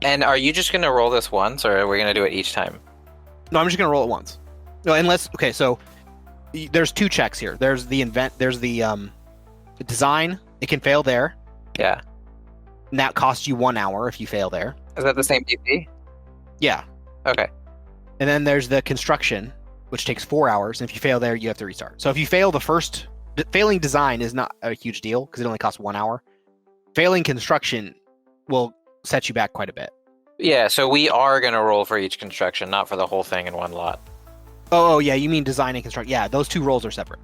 And are you just going to roll this once, or are we going to do it each time? No, I'm just going to roll it once. No, unless okay, so there's 2 checks here. There's the design. It can fail there. Yeah. And that costs you 1 hour if you fail there. Is that the same DC? Yeah. Okay. And then there's the construction, which takes 4 hours. And if you fail there, you have to restart. So if you fail failing design is not a huge deal because it only costs 1 hour. Failing construction will set you back quite a bit. Yeah, so we are going to roll for each construction, not for the whole thing in one lot. Oh yeah, you mean design and construct. Yeah, those 2 rolls are separate.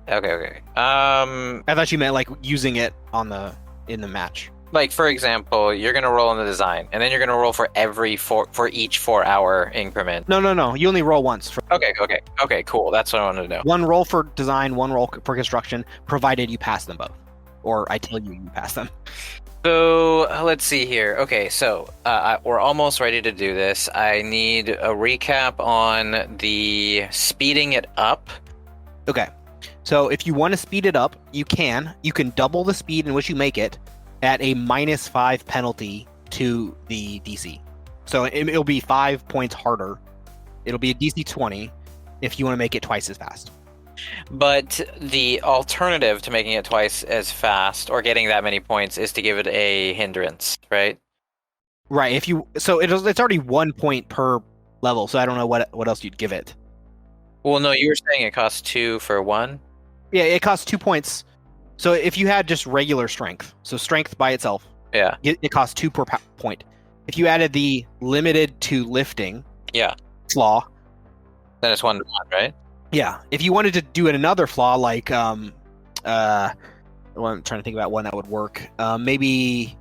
Okay. I thought you meant like using it in the match. Like, for example, you're going to roll in the design, and then you're going to roll for for each 4-hour increment. No. You only roll once. Okay, cool. That's what I wanted to know. 1 roll for design, 1 roll for construction, provided you pass them both. Or I tell you pass them. So let's see here. Okay, so we're almost ready to do this. I need a recap on the speeding it up. Okay. So if you want to speed it up, you can. You can double the speed in which you make it at a -5 penalty to the DC. So it'll be 5 points harder. It'll be a DC 20 if you want to make it twice as fast. But the alternative to making it twice as fast or getting that many points is to give it a hindrance, right? Right. It's already 1 point per level, so I don't know what else you'd give it. Well, no, you were saying it costs 2 for 1? Yeah, it costs 2 points. So if you had just regular strength, so strength by itself, Yeah. it costs 2 per point. If you added the limited to lifting flaw, Then it's 1 to 1, right? yeah. If you wanted to do another flaw like well, I'm trying to think about one that would work. Maybe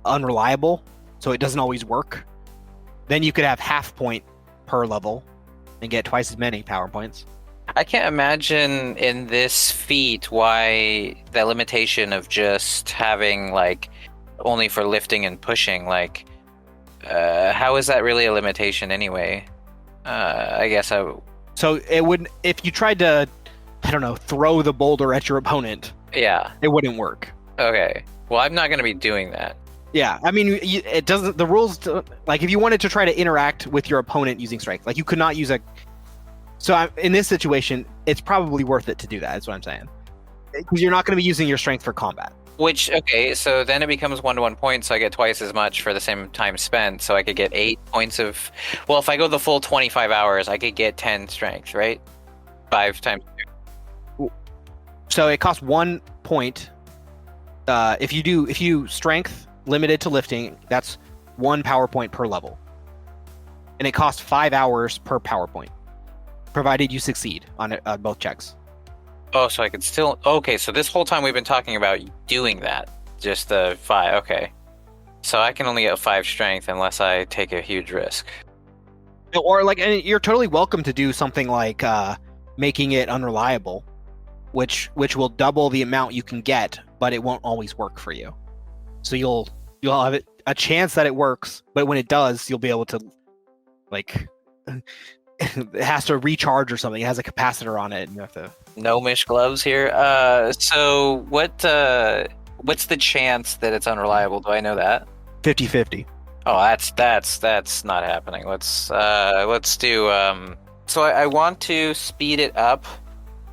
unreliable, so it doesn't always work. Then you could have 0.5 point per level and get twice as many power points. I can't imagine in this feat why the limitation of just having like only for lifting and pushing, like how is that really a limitation anyway? I guess So it would, if you tried to, I don't know, throw the boulder at your opponent, yeah. it wouldn't work. Okay. Well, I'm not going to be doing that. Yeah, I mean, it doesn't. The rules, like, if you wanted to try to interact with your opponent using strength, like, you could not use a. So in this situation, it's probably worth it to do that. Is what I'm saying, because you're not going to be using your strength for combat. Which, okay, so then it becomes 1-to-1 points, so I get twice as much for the same time spent, so I could get 8 points of... Well, if I go the full 25 hours, I could get 10 strength, right? 5 times 2. So it costs 1 point. If you strength limited to lifting, that's 1 power point per level. And it costs 5 hours per power point, provided you succeed on both checks. Oh, so I could still... Okay, so this whole time we've been talking about doing that. Just the 5, okay. So I can only get 5 strength unless I take a huge risk. Or, like, and you're totally welcome to do something like making it unreliable, which will double the amount you can get, but it won't always work for you. So you'll have a chance that it works, but when it does, you'll be able to, like... It has to recharge or something. It has a capacitor on it, and you have to... Gnomish gloves here. So what's the chance that it's unreliable? Do I know that? 50-50. Oh, that's not happening. Let's do. So I want to speed it up,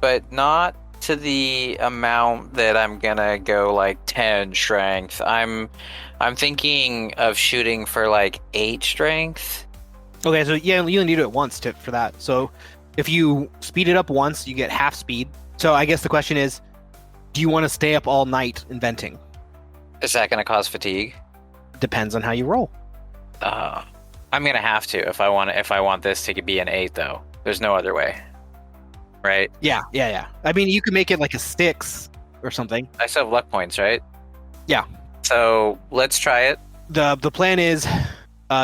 but not to the amount that I'm gonna go like 10 strength. I'm thinking of shooting for like 8 strength. Okay, so yeah, you only do it once for that. So if you speed it up once, you get half speed. So I guess the question is, do you want to stay up all night inventing? Is that going to cause fatigue? Depends on how you roll. I'm going to have to if I want this to be an 8 though. There's no other way. Right? Yeah. I mean, you could make it like a 6 or something. I still have luck points, right? Yeah. So let's try it. The plan is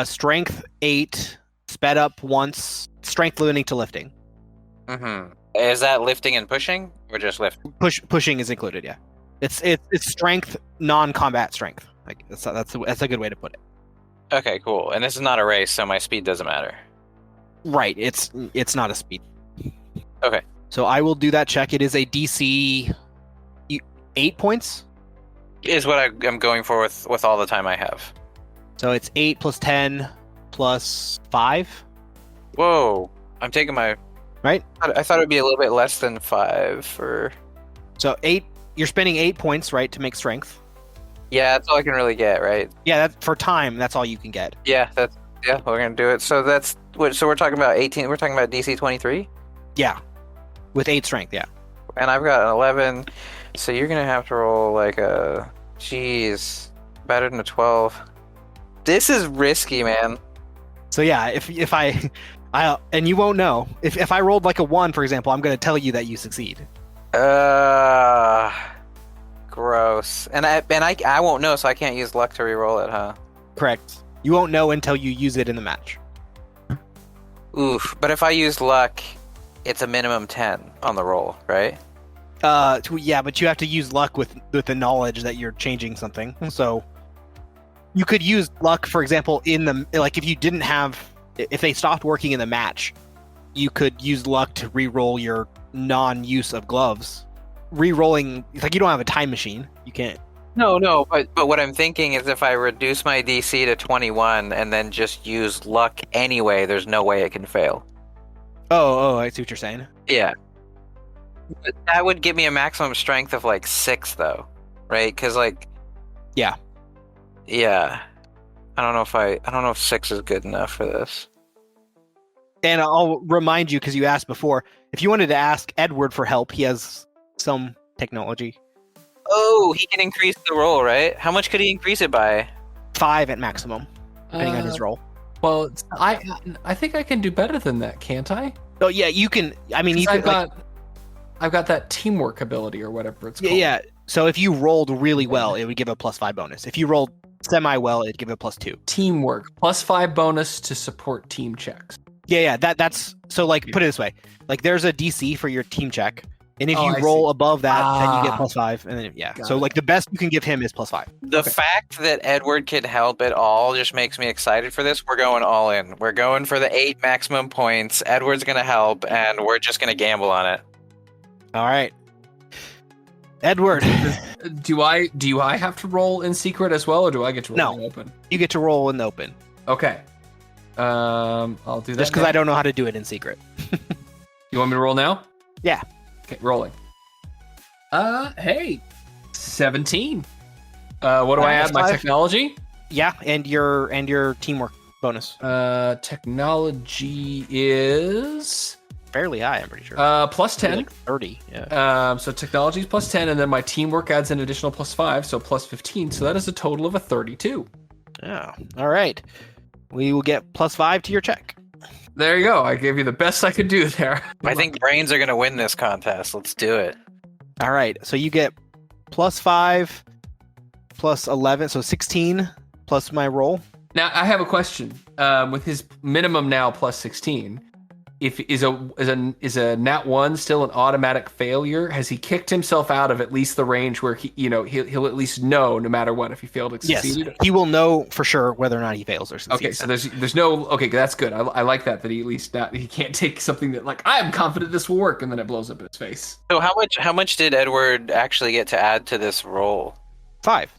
strength 8, sped up once, strength limiting to lifting. Mm-hmm. Is that lifting and pushing, or just lift? Pushing is included. Yeah, it's strength, non-combat strength. Like that's a good way to put it. Okay, cool. And this is not a race, so my speed doesn't matter. Right. It's not a speed. Okay. So I will do that check. It is a DC 8 points. Is what I'm going for with all the time I have. So it's 8 plus 10 plus 5. Whoa! I'm taking my... Right? I thought it would be a little bit less than 5 for... So 8, you're spending 8 points, right, to make strength. Yeah, that's all I can really get, right? Yeah, for time, that's all you can get. Yeah, we're gonna do it. So that's what. So we're talking about 18. We're talking about DC 23. Yeah, with 8 strength. Yeah. And I've got an 11. So you're gonna have to roll like a... Jeez, better than a 12. This is risky, man. So yeah, if I and you won't know if I rolled like a 1, for example, I'm gonna tell you that you succeed. Gross. And I won't know, so I can't use luck to reroll it, huh? Correct. You won't know until you use it in the match. Oof. But if I use luck, it's a minimum 10 on the roll, right? Yeah, but you have to use luck with the knowledge that you're changing something. So you could use luck, for example, if you didn't have, if they stopped working in the match, you could use luck to re-roll your non-use of gloves. Re-rolling, it's like you don't have a time machine. You can't. No, but what I'm thinking is if I reduce my DC to 21 and then just use luck anyway, there's no way it can fail. Oh, I see what you're saying. Yeah. But that would give me a maximum strength of like 6 though, right? Because like, Yeah. I don't know if 6 is good enough for this. And I'll remind you, because you asked before, if you wanted to ask Edward for help, he has some technology. Oh, he can increase the roll, right? How much could he increase it by? 5 at maximum, depending on his roll. Well, I think I can do better than that, can't I? Oh yeah, you can. I mean, you I've can. got that teamwork ability or whatever it's called. Yeah. So if you rolled really well, it would give a +5 bonus. If you rolled semi well, it'd give a +2. Teamwork +5 bonus to support team checks. Yeah. That's so. Like, put it this way: like, there's a DC for your team check, and if you I roll see. above that, then you get +5, and then Got So it. like the best you can give him is +5. The fact that Edward can help at all just makes me excited for this. We're going all in. We're going for the 8 maximum points. Edward's going to help, and we're just going to gamble on it. All right, Edward, Do I have to roll in secret as well, or do I get to roll in open? you get to roll in the open. Okay. I'll do that. Just because now. I don't know how to do it in secret. You want me to roll now? Yeah. Okay, rolling. Hey, 17. What do I add? My 5. technology? Yeah, and your teamwork bonus. Technology is Fairly high, I'm pretty sure. +10. Like 30. Yeah. So technology is +10, and then my teamwork adds an additional +5, so +15. So that is a total of a 32. Yeah. All right. We will get +5 to your check. There you go. I gave you the best I could do there. I think brains are going to win this contest. Let's do it. All right. So you get +5, +11, so 16 plus my roll. Now I have a question. With his minimum now +16, if is a nat 1 still an automatic failure? Has he kicked himself out of at least the range where he'll at least know no matter what if he failed or succeeded? Yes. He will know for sure whether or not he fails or succeeds. Okay, so there's no that's good. I like that he at least he can't take something that like I am confident this will work and then it blows up in his face. So how much did Edward actually get to add to this roll? 5.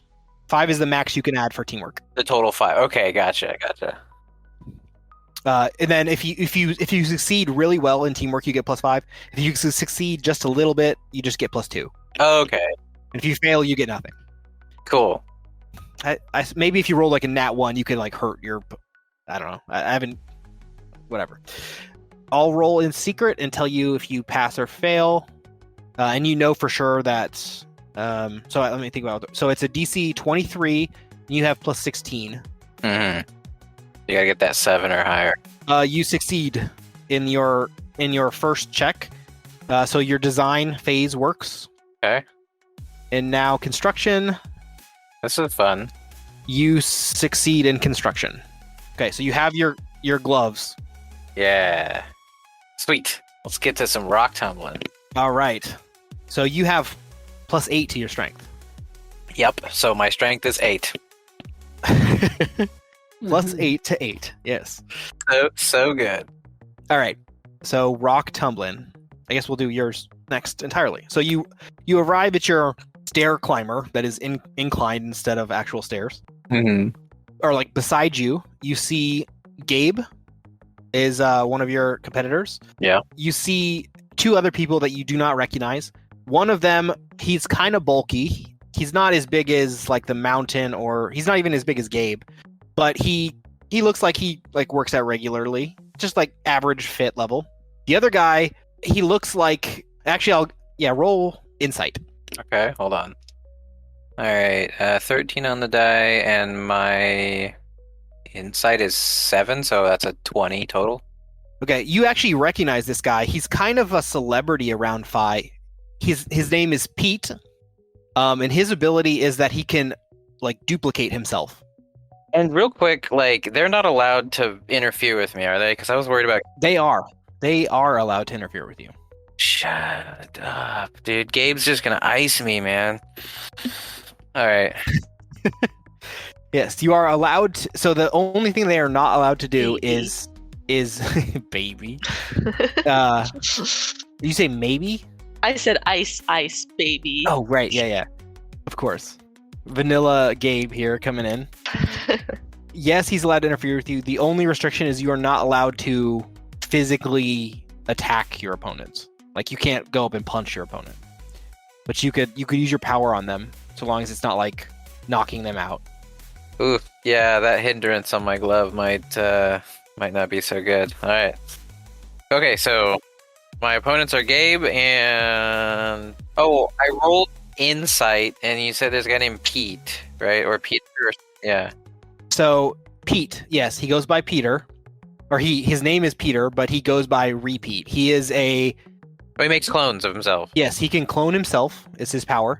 5 is the max you can add for teamwork. The total 5. Okay, gotcha. And then if you succeed really well in teamwork, you get +5. If you succeed just a little bit, you just get +2. Okay, And if you fail, you get nothing. cool. Maybe if you roll like a nat 1, you could like hurt your. I don't know. I haven't. Whatever. I'll roll in secret and tell you if you pass or fail, and you know for sure that. So let me think about it. So it's a DC 23. And you have +16. Mm-hmm. You gotta get that 7 or higher. You succeed in your first check. So your design phase works. Okay. And now construction. This is fun. You succeed in construction. Okay, so you have your gloves. Yeah. Sweet. Let's get to some rock tumbling. All right. So you have +8 to your strength. Yep. So my strength is 8. +8 to 8. Yes. So good. All right. So rock tumbling. I guess we'll do yours next entirely. So you arrive at your stair climber that is inclined instead of actual stairs. Mm-hmm. Or like beside you, you see Gabe is one of your competitors. Yeah. You see 2 other people that you do not recognize. One of them, he's kind of bulky. He's not as big as like the mountain, or he's not even as big as Gabe, but he looks like he like works out regularly, just like average fit level. The other guy, he looks like actually roll insight. Okay, hold on. All right, 13 on the die, and my insight is 7, so that's a 20 total. Okay, you actually recognize this guy. He's kind of a celebrity around Phi. His name is Pete, and his ability is that he can like duplicate himself. And real quick, like they're not allowed to interfere with me, are they? Because I was worried about. They are allowed to interfere with you. Shut up, dude. Gabe's just gonna ice me, man. All right. Yes, you are allowed to, so the only thing they are not allowed to do Baby. is baby. You say maybe? I said ice, baby. Oh, right. Yeah. Of course. Vanilla Gabe here coming in. Yes, he's allowed to interfere with you. The only restriction is you are not allowed to physically attack your opponents. Like, you can't go up and punch your opponent. But you could use your power on them, so long as it's not like knocking them out. Ooh, yeah, that hindrance on my glove might not be so good. All right. Okay, so my opponents are Gabe and I rolled insight, and you said there's a guy named Pete, right? Or Peter? Yeah. So Pete, yes, he goes by Peter, or his name is Peter, but he goes by Repeat. He is he makes clones of himself. Yes, he can clone himself. It's his power.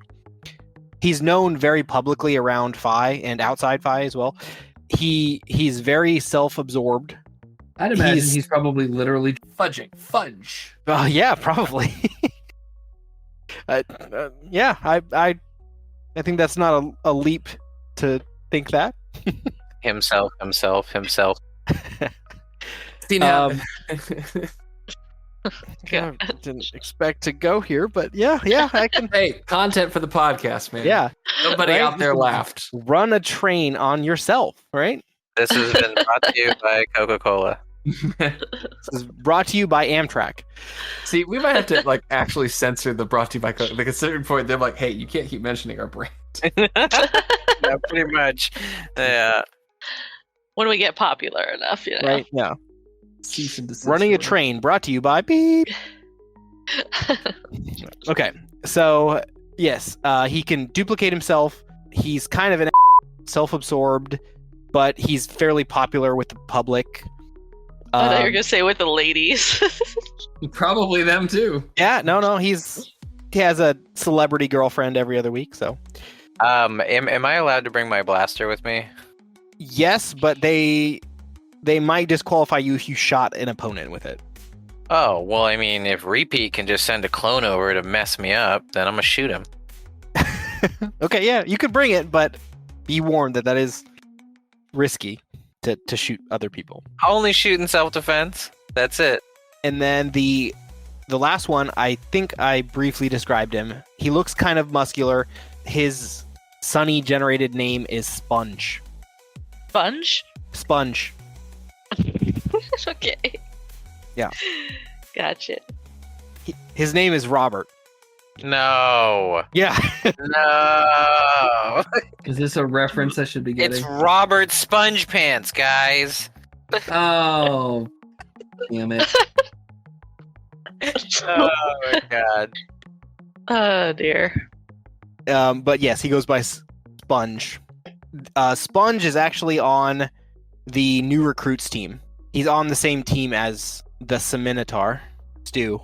He's known very publicly around PHI and outside PHI as well. He's very self-absorbed. I'd imagine he's probably literally fudge. Yeah, probably. Yeah, I think that's not a leap to think that. Himself. See now. I didn't expect to go here, but yeah, I can. Hey, content for the podcast, man. Yeah, nobody right? out there laughed. Run a train on yourself, right? This has been brought to you by Coca-Cola. This is brought to you by Amtrak. See, we might have to actually censor the brought to you by Coca. Like at a certain point, they're like, "Hey, you can't keep mentioning our brand." Yeah, pretty much. Yeah. When we get popular enough, Right? Yeah. Cease and desist Running a order. train brought to you by Beep. Okay, so yes, he can duplicate himself. He's kind of an self-absorbed, but he's fairly popular with the public. I thought you were gonna say with the ladies. Probably them too. Yeah, no, he has a celebrity girlfriend every other week. So, Am I allowed to bring my blaster with me? yes, but they might disqualify you if you shot an opponent with it. Oh, well, I mean, if Repeat can just send a clone over to mess me up, then I'm gonna shoot him. Okay, yeah, you could bring it, but be warned that is risky to shoot other people. I'll only shoot in self-defense. That's it. And then the last one, I think I briefly described him. He looks kind of muscular. His Sunny generated name is Sponge. Sponge? Sponge. Okay. Yeah. Gotcha. His name is Robert. No. Yeah. No. Is this a reference I should be getting? It's Robert Sponge Pants, guys. Oh, damn it! Oh my god. Oh dear. But yes, he goes by Sponge. Sponge is actually on the new recruits team. He's on the same team as the Seminotar, Stu.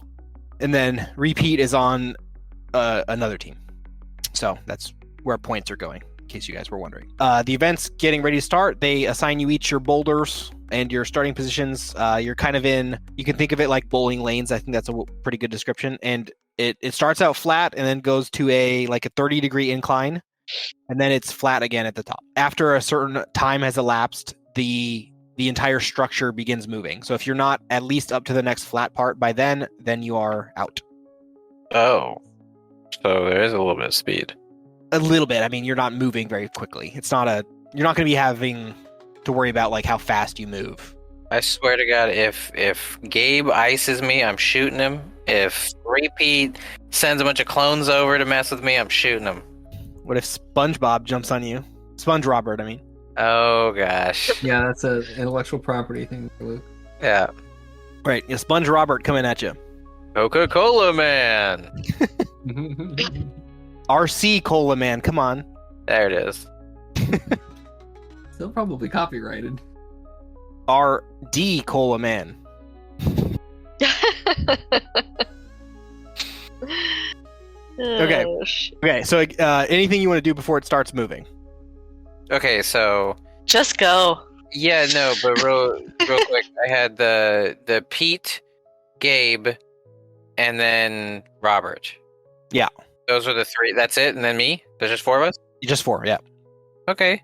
And then Repeat is on another team. So that's where points are going, in case you guys were wondering. The event's getting ready to start. They assign you each your boulders and your starting positions. You're kind of you can think of it like bowling lanes. I think that's a pretty good description. And it starts out flat and then goes to a 30-degree incline. And then it's flat again at the top. After a certain time has elapsed, the entire structure begins moving. So if you're not at least up to the next flat part by then you are out. Oh. So there is a little bit of speed. A little bit. I mean, you're not moving very quickly. You're not going to be having to worry about how fast you move. I swear to God, if Gabe ices me, I'm shooting him. If Repeat sends a bunch of clones over to mess with me, I'm shooting him. What if SpongeBob jumps on you? Sponge Robert, I mean. Oh gosh. Yeah, that's an intellectual property thing, Luke. Yeah. Right. Yeah, Sponge Robert coming at you. Coca-Cola Man. RC Cola Man, come on. There it is. Still probably copyrighted. RD Cola Man. Okay. Oh, shit. Okay, so anything you want to do before it starts moving? Okay, so Just go. yeah, no, but real quick, I had the Pete, Gabe, and then Robert. Yeah. Those are the three. That's it, and then me. There's just four of us. Just 4, yeah. Okay.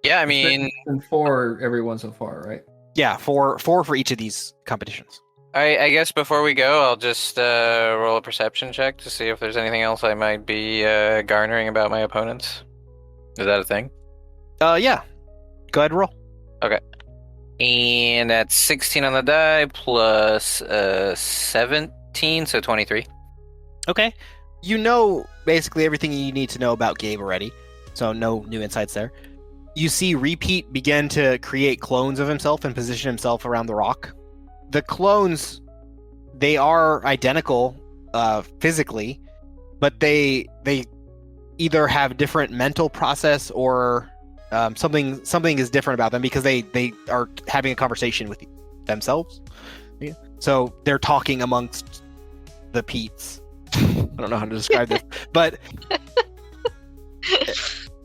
Yeah, I mean, and 4 everyone so far, right? Yeah, 4 for each of these competitions. I guess before we go, I'll just roll a perception check to see if there's anything else I might be garnering about my opponents. Is that a thing? Yeah. Go ahead and roll. Okay. And that's 16 on the die plus 17, so 23. Okay. You know basically everything you need to know about Gabe already, so no new insights there. You see Repeat begin to create clones of himself and position himself around the rock. The clones, they are identical physically, but they either have different mental process or something is different about them because they are having a conversation with themselves. Yeah. So they're talking amongst the Pete's. I don't know how to describe this, but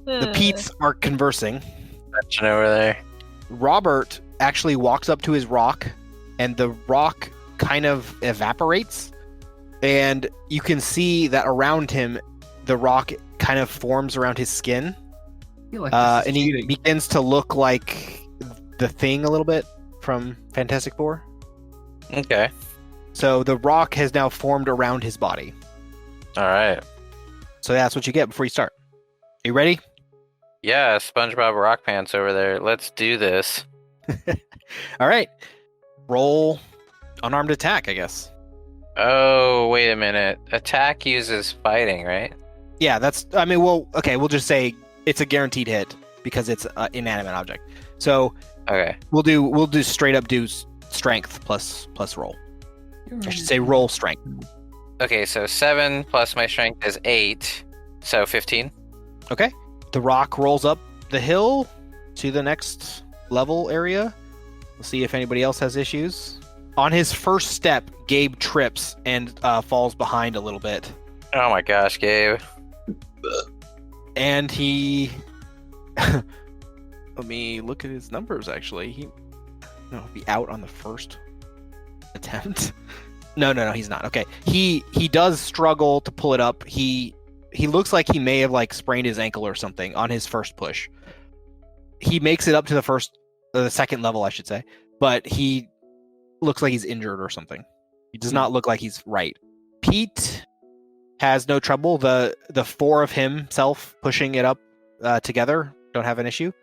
the Pete's are conversing. Mention over there. Robert actually walks up to his rock, and the rock kind of evaporates, and you can see that around him, the rock kind of forms around his skin, I feel like and he begins to look like the Thing a little bit from Fantastic Four. Okay. So the rock has now formed around his body. All right. So that's what you get before you start. Are you ready? Yeah, SpongeBob Rock Pants over there. Let's do this. All right. Roll unarmed attack, I guess. Oh, wait a minute. Attack uses fighting, right? Yeah, we'll just say it's a guaranteed hit because it's an inanimate object. So Okay. we'll do straight up strength plus roll. I should say roll strength. Okay, so 7 plus my strength is 8, so 15. Okay. The rock rolls up the hill to the next level area. We'll see if anybody else has issues. On his first step, Gabe trips and falls behind a little bit. Oh my gosh, Gabe. And he... Let me look at his numbers, actually. He'll be out on the first attempt. No, he's not. Okay. He does struggle to pull it up. He looks like he may have sprained his ankle or something on his first push. He makes it up to the second level, I should say, but he looks like he's injured or something. He does not look like he's right. Pete has no trouble. The 4 of himself pushing it up together don't have an issue.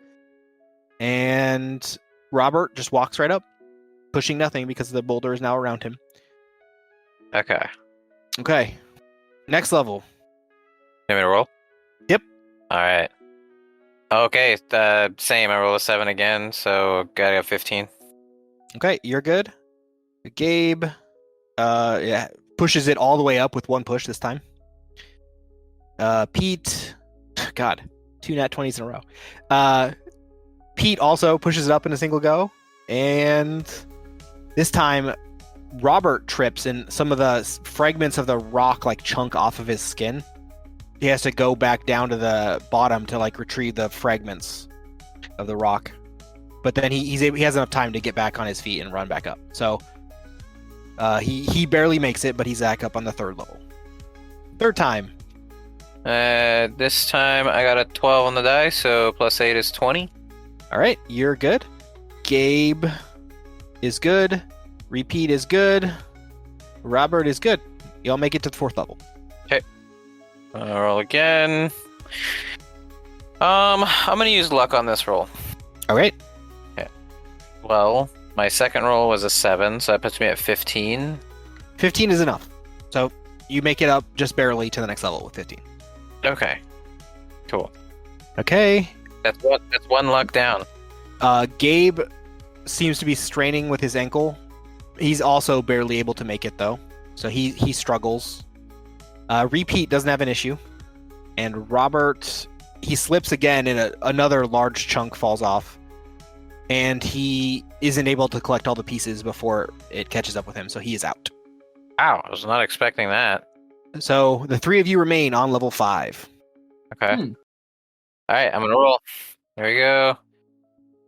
And Robert just walks right up, pushing nothing because the boulder is now around him. Okay. Next level. Need me to roll? Yep. Alright. Okay, same. I roll a 7 again, so got 15. Okay, you're good. Gabe pushes it all the way up with one push this time. Pete, God, 2 nat 20s in a row. Pete also pushes it up in a single go, and this time Robert trips and some of the fragments of the rock chunk off of his skin. He has to go back down to the bottom to retrieve the fragments of the rock. But then he has enough time to get back on his feet and run back up. So he barely makes it, but he's back up on the 3rd level. 3rd time. This time I got a 12 on the die, so plus 8 is 20. All right, you're good. Gabe is good. Repeat is good. Robert is good. Y'all make it to the 4th level. Okay. I'll roll again. I'm gonna use luck on this roll. All right. Okay. Well, my second roll was a 7, so that puts me at 15. 15 is enough. So you make it up just barely to the next level with 15. Okay. Cool. Okay. That's one luck down. Gabe seems to be straining with his ankle. He's also barely able to make it though, so he struggles. Repeat doesn't have an issue, and Robert, he slips again, and another large chunk falls off, and he isn't able to collect all the pieces before it catches up with him, so he is out. Wow, I was not expecting that. So the 3 of you remain on level 5. Okay. All right, I'm gonna roll. There we go.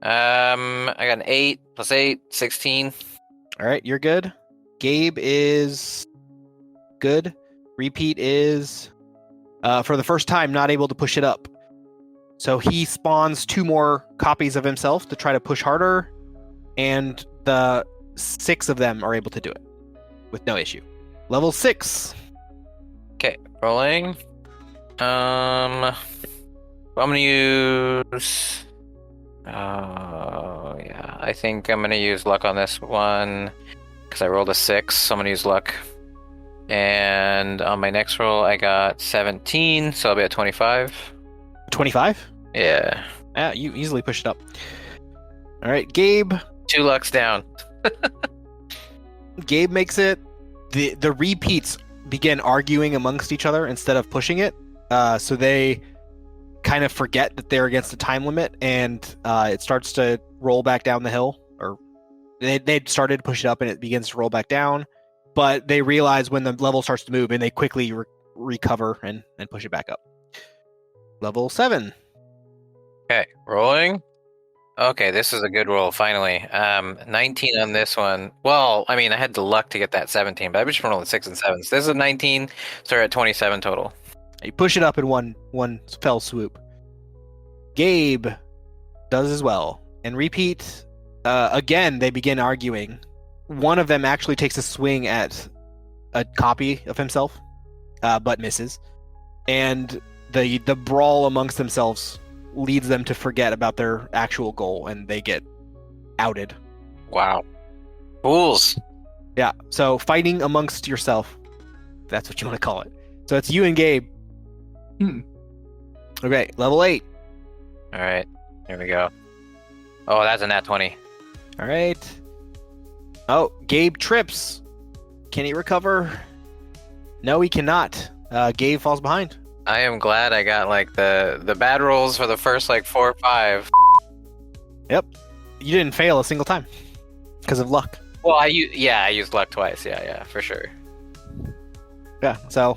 I got an 8 plus 8, 16. All right, you're good. Gabe is good. Repeat is, for the first time, not able to push it up. So he spawns 2 more copies of himself to try to push harder, and the 6 of them are able to do it with no issue. Level 6. Okay, rolling. I'm gonna use. Oh yeah, I think I'm gonna use luck on this one because I rolled a 6. So I'm gonna use luck. And on my next roll, I got 17, so I'll be at 25. 25? Yeah. Yeah, you easily push it up. All right, Gabe. 2 lucks down. Gabe makes it. The repeats begin arguing amongst each other instead of pushing it. So they kind of forget that they're against a time limit, and it starts to roll back down the hill. Or they'd started to push it up, and it begins to roll back down. But they realize when the level starts to move, and they quickly recover and push it back up. Level 7. Okay, rolling. Okay, this is a good roll, finally. 19 on this one. Well, I mean, I had the luck to get that 17, but I've just rolling 6 and 7s. This is a 19, so we're at 27 total. You push it up in one fell swoop. Gabe does as well. And repeat, again, they begin arguing. One of them actually takes a swing at a copy of himself, but misses. And the brawl amongst themselves leads them to forget about their actual goal, and they get outed. Wow. Fools. Yeah, so fighting amongst yourself. That's what you want to call it. So it's you and Gabe. Okay, level 8. All right, here we go. Oh, that's a nat 20. All right. Oh, Gabe trips. Can he recover? No, he cannot. Gabe falls behind. I am glad I got like the bad rolls for the first like 4 or 5. Yep. You didn't fail a single time because of luck. Well, I used luck twice. Yeah, for sure. Yeah, so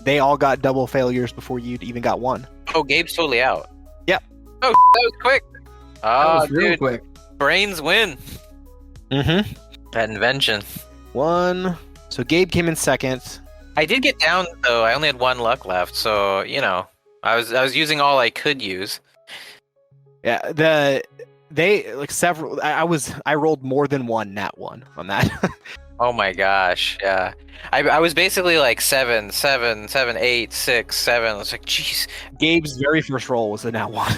they all got double failures before you even got one. Oh, Gabe's totally out. Yep. Oh, that was quick. That Oh, was real dude, quick. brains win. Mm-hmm. That invention. 1. So Gabe came in second. I did get down though. I only had 1 luck left, so I was using all I could use. Yeah, they like several. I rolled more than 1 nat 1 on that. Oh my gosh, yeah. I was basically like 7, 7, 7, 8, 6, 7. I was like, jeez. Gabe's very first roll was a nat 1.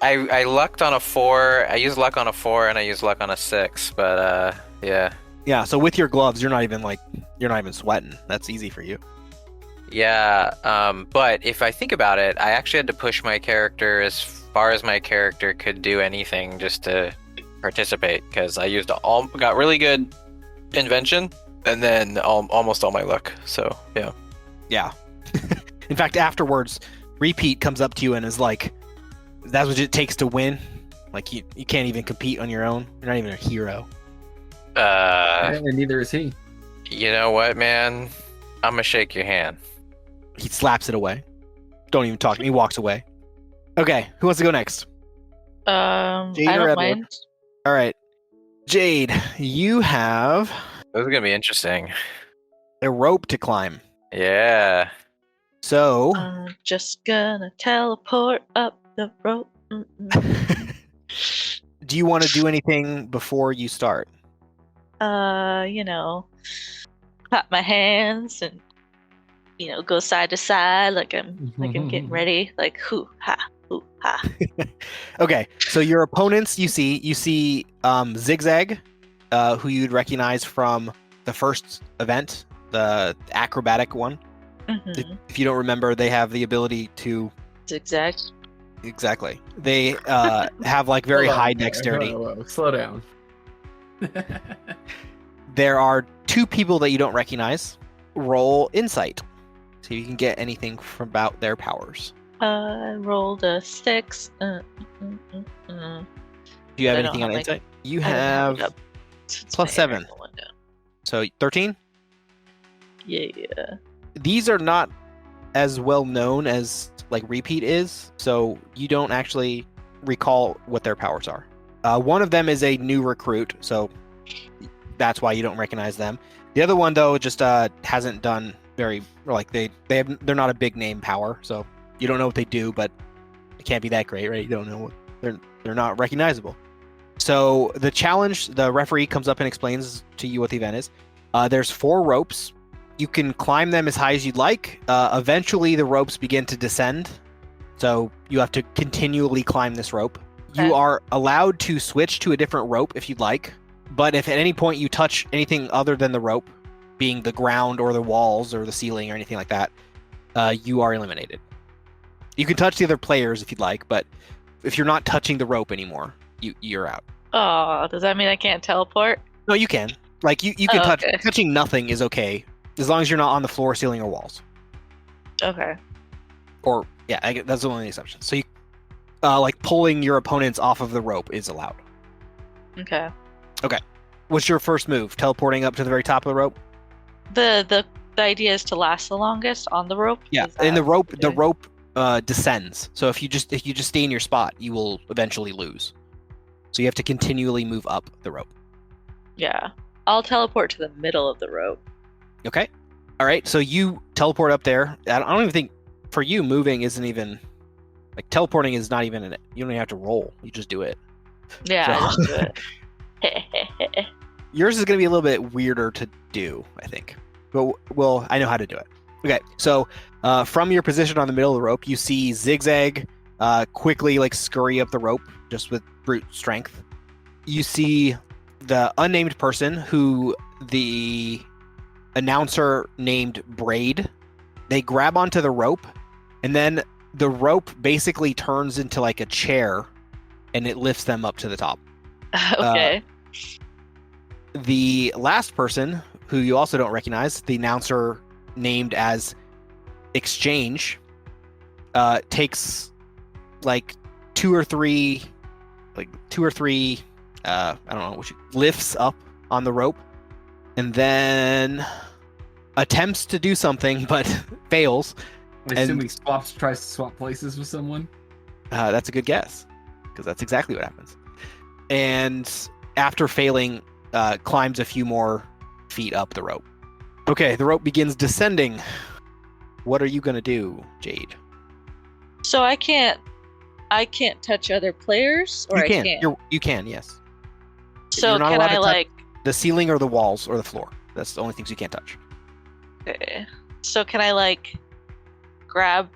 I lucked on a 4. I used luck on a 4 and I used luck on a 6, but yeah. Yeah, so with your gloves, you're not even sweating. That's easy for you. Yeah, but if I think about it, I actually had to push my character as far as my character could do anything just to participate, because I got really good invention and then almost all my luck. So yeah. Yeah. In fact, afterwards, Repeat comes up to you and is like, "That's what it takes to win. Like you can't even compete on your own. You're not even a hero." And neither is he. You know what, man? I'm gonna shake your hand. He slaps it away. Don't even talk to me. He walks away. Okay, who wants to go next? Jade I or don't Edward? mind. All right. Jade, you have This is gonna be interesting. a rope to climb. Yeah. So, I'm just gonna teleport up the rope. do you want to do anything before you start? Clap my hands and go side to side like I'm getting ready, like hoo ha, hoo ha. Okay, so your opponents, you see Zigzag, who you'd recognize from the first event, the acrobatic one. Mm-hmm. If you don't remember, they have the ability to Zigzag. exactly. They have like very high dexterity. Whoa, slow down. There are 2 people that you don't recognize. Roll insight, so you can get anything from about their powers. I rolled a 6. Do you have I don't anything on have insight? You I don't have have it up. It's plus my 7. area window. So 13. Yeah. These are not as well known as like Repeat is, so you don't actually recall what their powers are. One of them is a new recruit, so that's why you don't recognize them. The other one though just hasn't done very they're not a big name power, so you don't know what they do, but it can't be that great, right? You don't know what they're not recognizable. So the challenge, the referee comes up and explains to you what the event is. There's 4 ropes. You can climb them as high as you'd like. Eventually, the ropes begin to descend, so you have to continually climb this rope. You are allowed to switch to a different rope if you'd like, but if at any point you touch anything other than the rope, being the ground or the walls or the ceiling or anything like that, you are eliminated. You can touch the other players if you'd like, but if you're not touching the rope anymore, you're out. Oh, does that mean I can't teleport? No, you can. Like you can touch. Okay. Touching nothing is okay, as long as you're not on the floor, ceiling, or walls. Okay. Or yeah, that's the only exception. So you, like pulling your opponents off of the rope is allowed. Okay. What's your first move? Teleporting up to the very top of the rope? The idea is to last the longest on the rope. Yeah, Is and that the rope what you're descends. So if you just stay in your spot, you will eventually lose. So you have to continually move up the rope. Yeah. I'll teleport to the middle of the rope. Okay. All right. So you teleport up there. I don't even think for you moving isn't even like teleporting is not even you don't even have to roll. You just do it. Yeah, I just do it. Yours is going to be a little bit weirder to do, I think. But well, I know how to do it. Okay. So from your position on the middle of the rope, you see Zigzag quickly like scurry up the rope just with brute strength. You see the unnamed person who the announcer named Braid. They grab onto the rope, and then the rope basically turns into like a chair, and it lifts them up to the top. Okay. The last person, who you also don't recognize, the announcer named as Exchange, takes like two or three I don't know, lifts up on the rope, and then attempts to do something but fails. I assume he tries to swap places with someone. That's a good guess, because that's exactly what happens. And after failing, climbs a few more feet up the rope. Okay, the rope begins descending. What are you gonna do, Jade? So I can't touch other players, or You can. I can't. You can, yes. So you're not can allowed to I touch like? the ceiling or the walls or the floor? That's the only things you can't touch. Okay. So can I like grab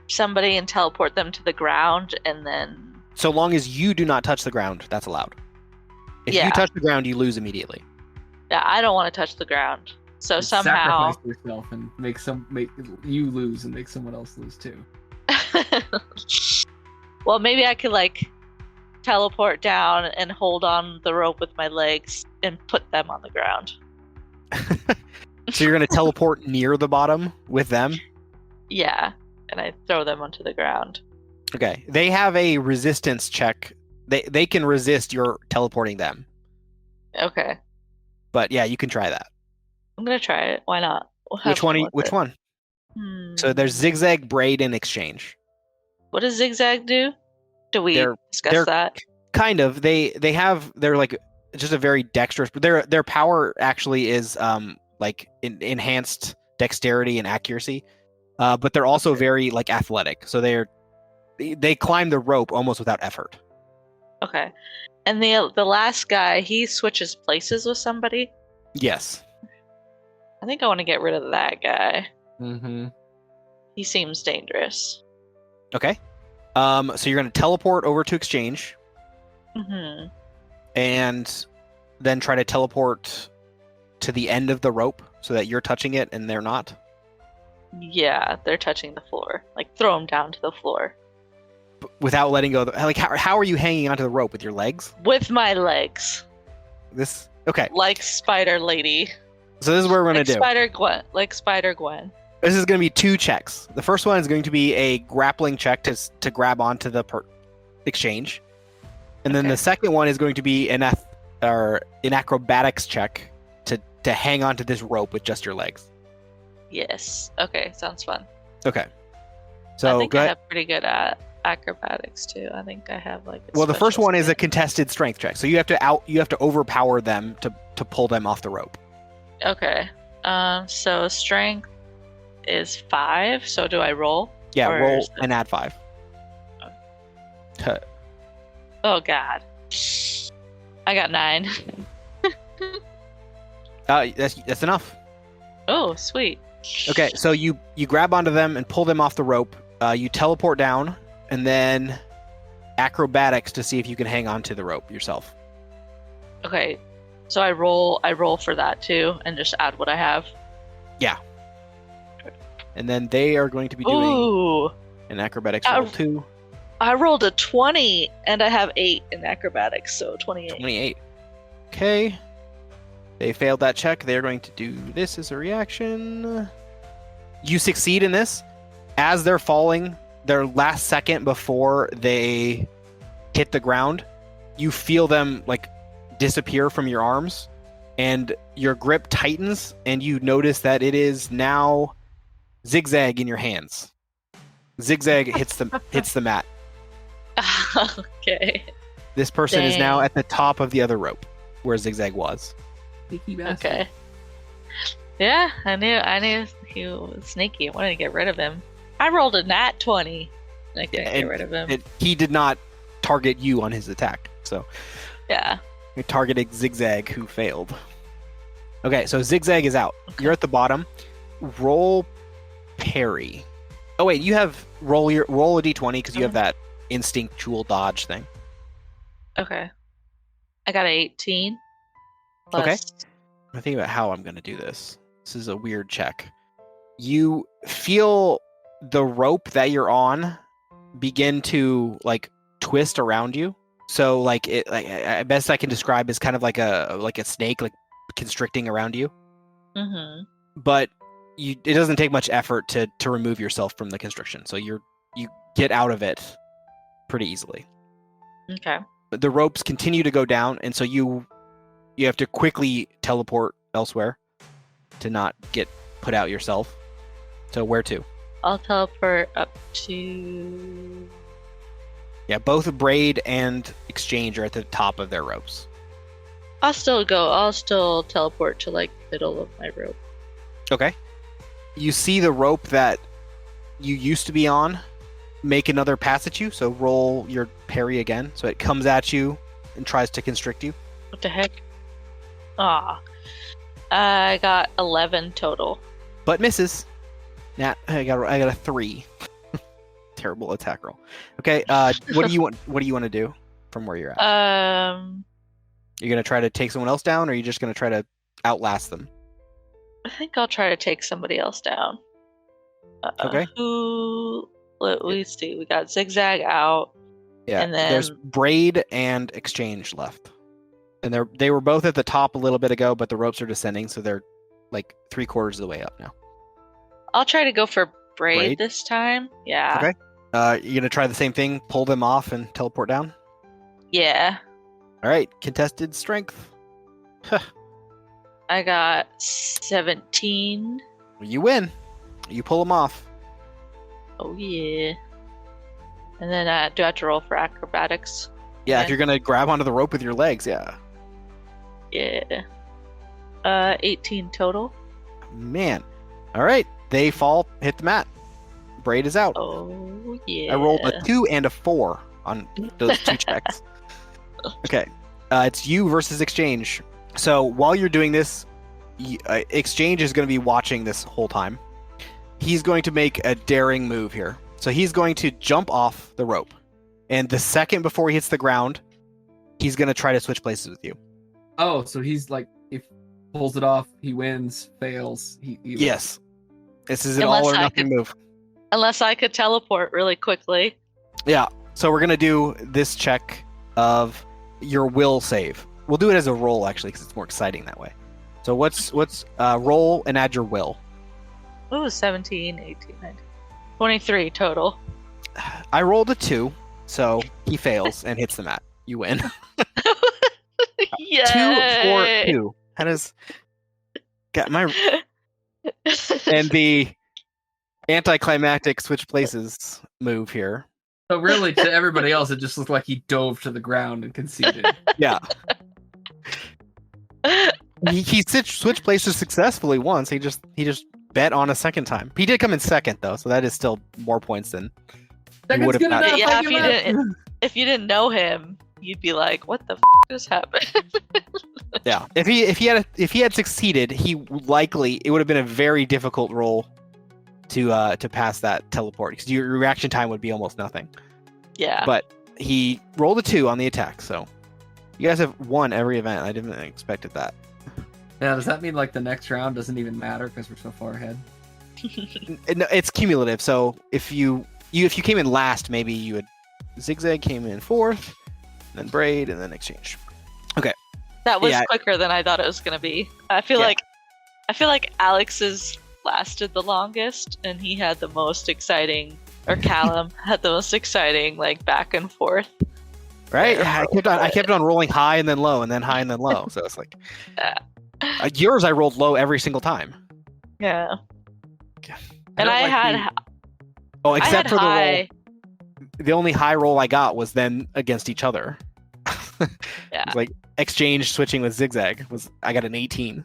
somebody and teleport them to the ground, and then? So long as you do not touch the ground, that's allowed. If Yeah. you touch the ground, you lose immediately. Yeah, I don't want to touch the ground. So somehow. Sacrifice yourself and make you lose and make someone else lose too. Well, maybe I could like teleport down and hold on the rope with my legs and put them on the ground. So you're going to teleport near the bottom with them? Yeah, and I throw them onto the ground. Okay. They have a resistance check. They can resist your teleporting them. Okay, But yeah, you can try that. I'm gonna try it. Why not? We'll have Which one? fun with Which it. one? So there's Zigzag, Braid, and Exchange. What does Zigzag do? Do we They're- discuss that? Kind of. They're like just a very dexterous. But their power actually is like enhanced dexterity and accuracy. But they're also very like athletic. So they climb the rope almost without effort. Okay. And the last guy, he switches places with somebody. Yes. I think I want to get rid of that guy. Mm-hmm. He seems dangerous. Okay. So you're going to teleport over to Exchange Hmm. and then try to teleport to the end of the rope so that you're touching it and they're not. Yeah, they're touching the floor. Like throw them down to the floor Without letting go. Like how are you hanging onto the rope with your legs? with my legs, This okay. like Spider Lady. So this is what we're going Like to do. Spider Gwen. This is going to be 2 checks. The first one is going to be a grappling check to grab onto the Exchange, and then Okay. the second one is going to be an acrobatics check to hang onto this rope with just your legs. Yes. Okay, sounds fun. Okay. I So think go I ahead. have pretty good at acrobatics too. I think I have like. Well, the first special one is a skill. contested strength check, so you have to overpower them to pull them off the rope. Okay. So strength is 5. So do I roll? Yeah, Or roll is it- and add 5. Oh God. I got 9. That's enough. Oh, sweet. Okay, so you grab onto them and pull them off the rope. You teleport down, and then acrobatics to see if you can hang on to the rope yourself. Okay. So I roll for that too, and just add what I have. And then they are going to be doing Ooh, an acrobatics roll too. I rolled a 20, and I have 8 in acrobatics, so 28. 28. Okay. They failed that check. They're going to do this as a reaction. You succeed in this. As they're falling, their last second before they hit the ground, you feel them like disappear from your arms, and your grip tightens, and you notice that it is now Zigzag in your hands. Zigzag hits the mat. Okay. This person is now Dang. at the top of the other rope where Zigzag was. Sneaky bastard. Okay. Yeah, I knew he was sneaky. I wanted to get rid of him. I rolled a nat 20. I couldn't Yeah, get rid of him. He did not target you on his attack, so Yeah. you're targeting Zigzag, who failed. Okay, so Zigzag is out. Okay. You're at the bottom. Roll parry. Oh wait, you have roll a d20 because you have that instinctual dodge thing. Okay. I got an 18. Okay. Plus- I'm thinking about how I'm going to do this. This is a weird check. You feel the rope that you're on begin to like twist around you. So like it, like best I can describe is kind of like a snake like constricting around you. Mhm. But it doesn't take much effort to remove yourself from the constriction. So you get out of it pretty easily. Okay. But the ropes continue to go down, and so you have to quickly teleport elsewhere to not get put out yourself. So where to? I'll teleport up to. Yeah, both Braid and Exchange are at the top of their ropes. I'll still teleport to like middle of my rope. Okay. You see the rope that you used to be on make another pass at you, so roll your parry again. So it comes at you and tries to constrict you. What the heck? Ah. I got 11 total. But misses. Nah, I got a 3. Terrible attack roll. Okay, what do you want to do from where you're at? You're gonna try to take someone else down, or are you just gonna try to outlast them? I think I'll try to take somebody else down. Okay. Let me see. We got Zigzag out. Yeah, And then- there's Braid and Exchange left. And they were both at the top a little bit ago, but the ropes are descending, so they're like 3/4 of the way up now. I'll try to go for Braid, Braid? this time. Yeah. Okay. You're gonna try the same thing, pull them off and teleport down? Yeah. Alright, contested strength. I got 17. You win. You pull them off. Oh yeah. And then do I have to roll for acrobatics? Yeah, Okay. if you're gonna grab onto the rope with your legs, yeah. Yeah. 18 total. Man. Alright, they fall, hit the mat. Braid is out. Oh yeah. I rolled a 2 and a 4 on those 2 checks. Okay. It's you versus Exchange. So while you're doing this, Exchange is going to be watching this whole time. He's going to make a daring move here. So he's going to jump off the rope. And the second before he hits the ground, he's going to try to switch places with you. Oh, so he's like, if pulls it off, he wins. Fails, he Yes. This is an Unless all or I nothing could- move. Unless I could teleport really quickly. Yeah. So we're going to do this check of your will save. We'll do it as a roll, actually, because it's more exciting that way. So what's roll and add your will. Ooh, 17, 18, 19. 23 total. I rolled a 2, so he fails and hits the mat. You win. 2 for Yay! 2. That is got my and the anticlimactic switch places move here. So really, to everybody else, it just looked like he dove to the ground and conceded. Yeah. he switched places successfully once. He just bet on a second time. He did come in second though, so that is still more points than you would have Second's good gotten. enough. Yeah, if you didn't know him, you'd be like, "What the just happened?" Yeah, if he had succeeded, it would have been a very difficult roll to pass that teleport because your reaction time would be almost nothing. Yeah. But he rolled a 2 on the attack, so you guys have won every event. I didn't expect that. Now, does that mean like the next round doesn't even matter because we're so far ahead? No, it's cumulative. So if you came in last, maybe you would Zigzag came in 4th, then Braid, and then Exchange. Okay. That was Yeah. quicker than I thought it was gonna be. I feel like Alex's lasted the longest, and he had the most exciting, or Callum had the most exciting, like back and forth. Right? Yeah, I kept on rolling high and then low, and then high and then low. So it's like yours. I rolled low every single time. Yeah. Yeah. And I had Except for the high. roll. The only high roll I got was then against each other. Yeah. It was like Exchange switching with Zigzag I got an 18.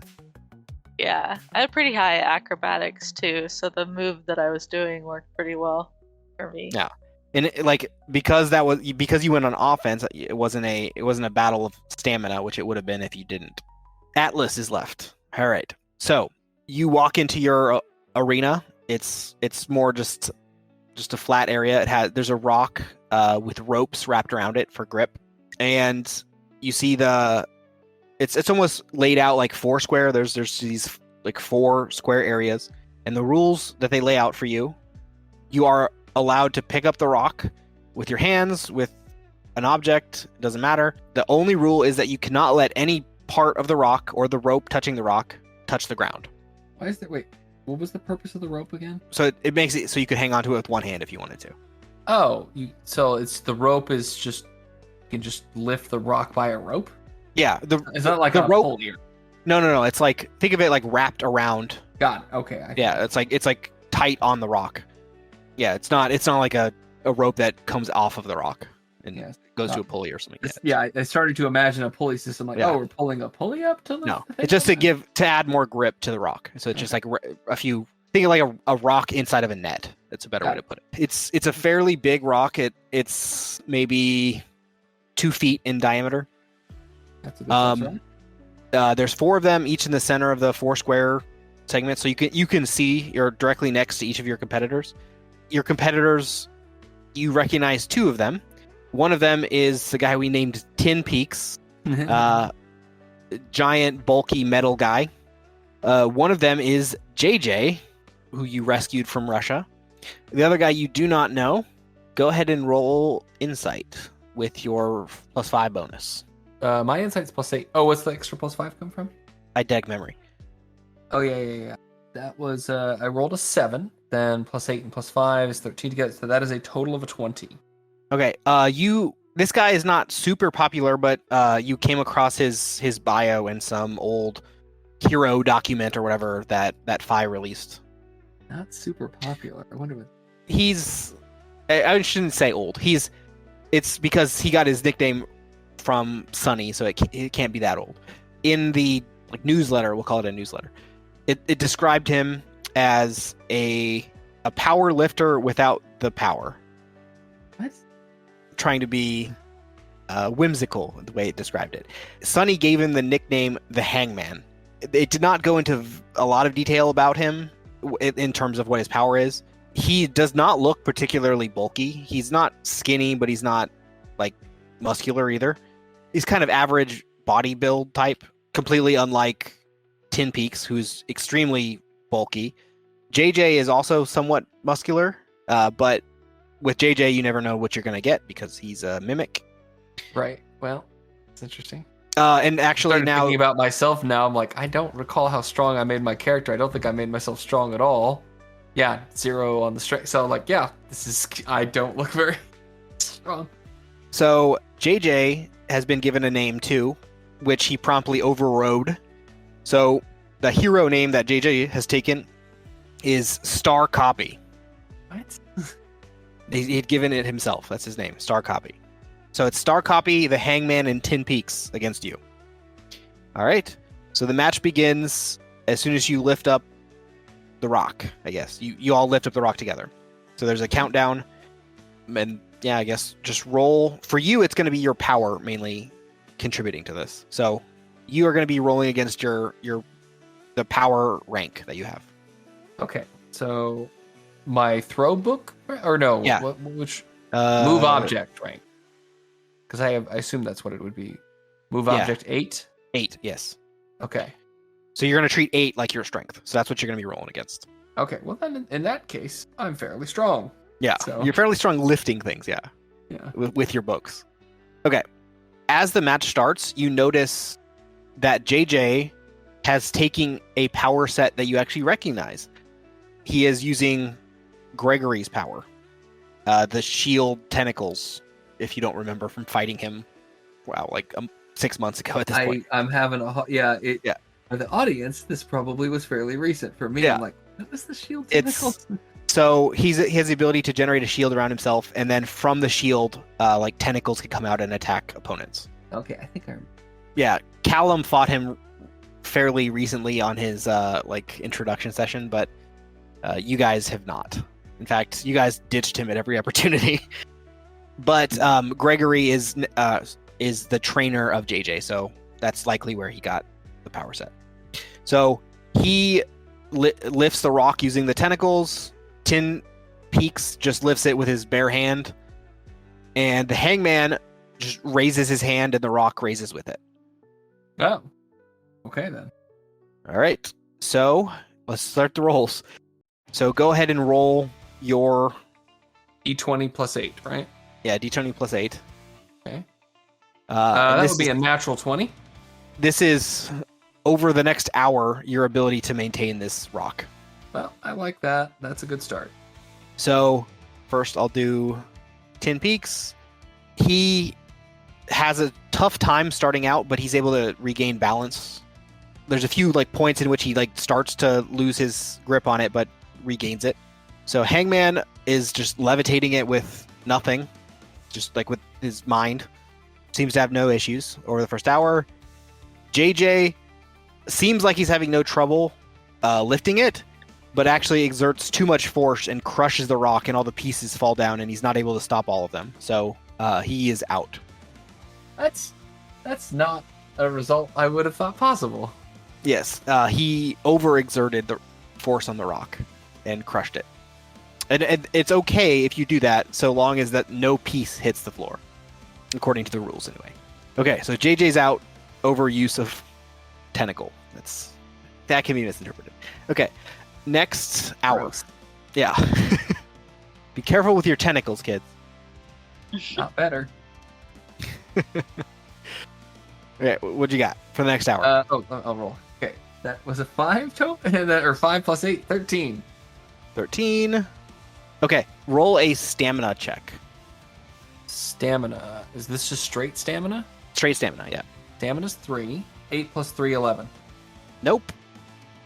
Yeah, I had pretty high acrobatics too, so the move that I was doing worked pretty well for me. Yeah. And because you went on offense, it wasn't a battle of stamina, which it would have been if you didn't. Atlas is left. All right. So you walk into your arena. It's more just a flat area. There's a rock with ropes wrapped around it for grip, and you see it's almost laid out like Foursquare. There's these like 4 square areas, and the rules that they lay out for you are allowed to pick up the rock with your hands, with an object, it doesn't matter. The only rule is that you cannot let any part of the rock or the rope touching the rock touch the ground. Why is there? Wait, what was the purpose of the rope again? So it makes it so you could hang onto it with one hand if you wanted to. Oh, so it's the rope is just you can just lift the rock by a rope. Yeah, Is that like the a rope? pulley? No. It's like, think of it like wrapped around. Got it. Okay. Yeah, it's like tight on the rock. Yeah, it's not like a rope that comes off of the rock and Yes. goes to a pulley or something. Yeah, I started to imagine a pulley system like, Yeah. oh, we're pulling a pulley up to lift No, the thing it's just up? to add more grip to the rock. So it's just like a few. Think of like a rock inside of a net. That's a better way to put it. It's a fairly big rock. It's maybe 2 feet in diameter. That's a bit right? There's 4 of them, each in the center of the 4 square segment. So you can see you're directly next to each of your competitors. Your competitors, you recognize 2 of them. One of them is the guy we named Tin Peaks, giant, bulky metal guy. One of them is JJ, who you rescued from Russia. The other guy you do not know. Go ahead and roll insight with your +5 bonus. My insight's +8. Oh, what's the extra +5 come from? I deck memory. Oh yeah. That was I rolled a 7, then +8 and +5 is 13 together, so that is a total of a 20. Okay. This guy is not super popular, but you came across his bio in some old hero document or whatever that PHI released. Not super popular. I wonder what. I shouldn't say old. It's because he got his nickname from Sunny, so it can't be that old. In the newsletter, we'll call it a newsletter. It described him as a power lifter without the power. What? Trying to be whimsical the way it described it. Sunny gave him the nickname the Hangman. It did not go into a lot of detail about him in terms of what his power is. He does not look particularly bulky. He's not skinny, but he's not muscular either. He's kind of average body build type, completely unlike Tin Peaks, who's extremely bulky. JJ is also somewhat muscular, but with JJ, you never know what you're going to get because he's a mimic. Right. Well, it's interesting. And actually now thinking about myself now, I'm like, I don't recall how strong I made my character. I don't think I made myself strong at all. Yeah, 0 on the strength. So I'm like, yeah, I don't look very strong. So JJ has been given a name too, which he promptly overrode. So the hero name that JJ has taken is Star Copy. What? He'd given it himself. That's his name, Star Copy. So it's Star Copy, the Hangman, and Tin Peaks against you. All right. So the match begins as soon as you lift up the rock, I guess. You all lift up the rock together. So there's a countdown, and yeah, I guess just roll. For you, it's going to be your power mainly contributing to this. So you are going to be rolling against the power rank that you have. Okay, so my throw book, or no? Yeah. Which move object rank? Because I assume that's what it would be. Move object 8. 8, yes. Okay. So you're going to treat 8 like your strength. So that's what you're going to be rolling against. Okay. Well, then in that case, I'm fairly strong. Yeah, So- you're fairly strong lifting things. Yeah. Yeah. With your books. Okay. As the match starts, you notice that JJ has taken a power set that you actually recognize. He is using Gregory's power, the shield tentacles, if you don't remember from fighting him, wow, like 6 months ago at this point. I'm having Yeah. For the audience, this probably was fairly recent. For me, Yeah. I'm like, what was the shield It's- tentacles? So he has the ability to generate a shield around himself, and then from the shield, like tentacles can come out and attack opponents. Okay, I think I'm. Yeah, Callum fought him fairly recently on his like introduction session, but you guys have not. In fact, you guys ditched him at every opportunity. But Gregory is the trainer of JJ, so that's likely where he got the power set. So he lifts the rock using the tentacles. Tin Peaks just lifts it with his bare hand, and the Hangman just raises his hand, and the rock raises with it. Oh. Okay then. All right, so let's start the rolls. So go ahead and roll your D20 plus 8, right? D20 plus 8. Okay. And That this would be a natural 20. This is over the next hour your ability to maintain this rock. Well, I like that. That's a good start. So first I'll do Tin Peaks. He has a tough time starting out, but he's able to regain balance. There's a few like points in which he like starts to lose his grip on it, but regains it. So Hangman is just levitating it with nothing, just like with his mind. Seems to have no issues over the first hour. JJ seems like he's having no trouble lifting it, but actually exerts too much force and crushes the rock, and all the pieces fall down, and he's not able to stop all of them. So he is out. That's not a result I would have thought possible. Yes, he overexerted the force on the rock and crushed it. And it's okay if you do that, so long as that no piece hits the floor, according to the rules anyway. Okay, so JJ's out over use of tentacle. That can be misinterpreted. Okay, next hour. Gross. Yeah. Be careful with your tentacles, kids. Not better. Okay, what you got for the next hour? I'll roll. Okay, that was a 5 total, or 5 plus 8, 13. 13. Okay, roll a stamina check. Stamina. Is this just straight stamina? Straight stamina, yeah. Stamina's 3. 8 plus 3, 11. Nope.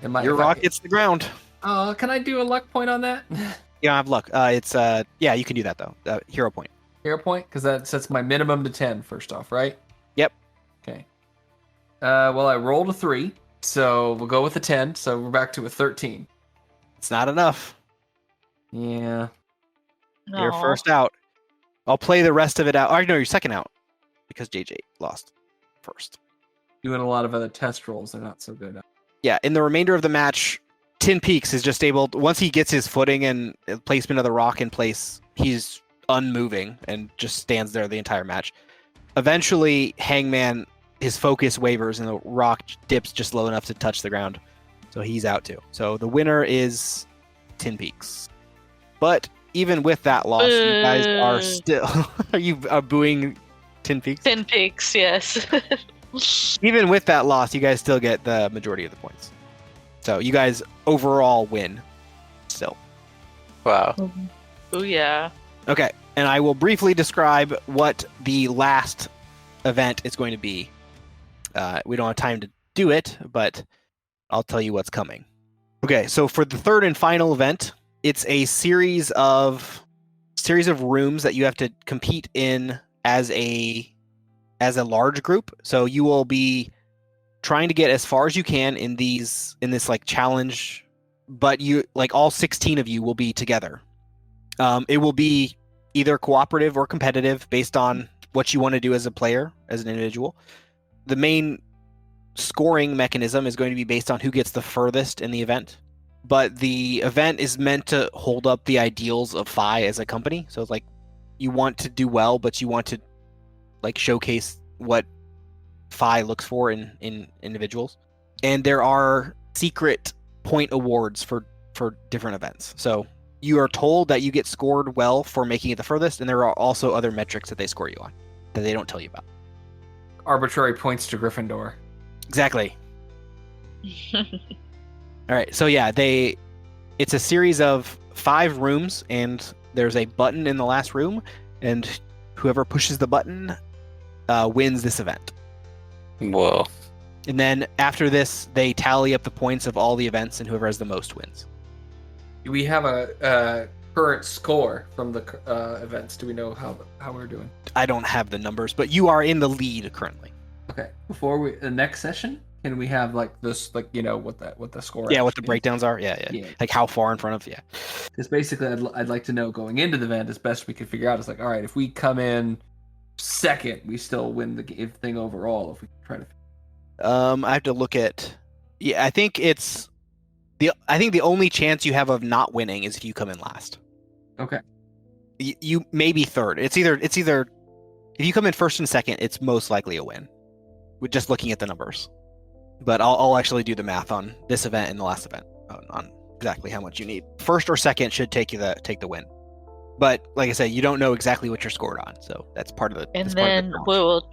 Your rock hits the ground. Oh, can I do a luck point on that? You don't have luck. Yeah, you can do that though. Hero point. Hero point? Because that sets my minimum to 10 first off, right? Yep. Okay. Well, I rolled a 3, so we'll go with a 10, so we're back to a 13. It's not enough. Yeah. You're first out. I'll play the rest of it out. Oh, no, you're second out because JJ lost first. Doing a lot of other test rolls, they're not so good at. Yeah, in the remainder of the match, Tin Peaks is just able, once he gets his footing and placement of the rock in place, he's unmoving and just stands there the entire match. Eventually, Hangman, his focus wavers and the rock dips just low enough to touch the ground. So he's out too. So the winner is Tin Peaks. But even with that loss, you guys are still... Are you booing Tin Peaks? Tin Peaks, yes. Even with that loss, you guys still get the majority of the points. So you guys overall win still. Wow. Oh yeah. Okay, and I will briefly describe what the last event is going to be. We don't have time to do it, but I'll tell you what's coming. Okay, so for the third and final event, it's a series of rooms that you have to compete in as a large group. So you will be trying to get as far as you can in this like challenge, but you like all 16 of you will be together. It will be either cooperative or competitive based on what you want to do as a player, as an individual. The main scoring mechanism is going to be based on who gets the furthest in the event. But the event is meant to hold up the ideals of PHI as a company. So it's like you want to do well, but you want to like showcase what PHI looks for in individuals. And there are secret point awards for different events. So you are told that you get scored well for making it the furthest, and there are also other metrics that they score you on that they don't tell you about. Arbitrary points to Gryffindor. Exactly. All right, so yeah, it's a series of 5 rooms, and there's a button in the last room, and whoever pushes the button wins this event. Whoa. And then after this, they tally up the points of all the events, and whoever has the most wins. Do we have a current score from the events? Do we know how we're doing? I don't have the numbers, but you are in the lead currently. Okay. Before the next session, can we have like this, like what the score? Yeah, what the actually is? breakdowns are. Yeah. Like how far in front of. Yeah. Because basically, I'd like to know going into the event as best we can figure out. It's like, all right, if we come in second, we still win the thing overall. If we try to. I have to look at. Yeah, I think the only chance you have of not winning is if you come in last. Okay. You may be third. It's either if you come in first and second, it's most likely a win. With just looking at the numbers. But I'll actually do the math on this event and the last event on exactly how much you need. First or second should take the win. But like I said, you don't know exactly what you're scored on, so that's part of the. And then we will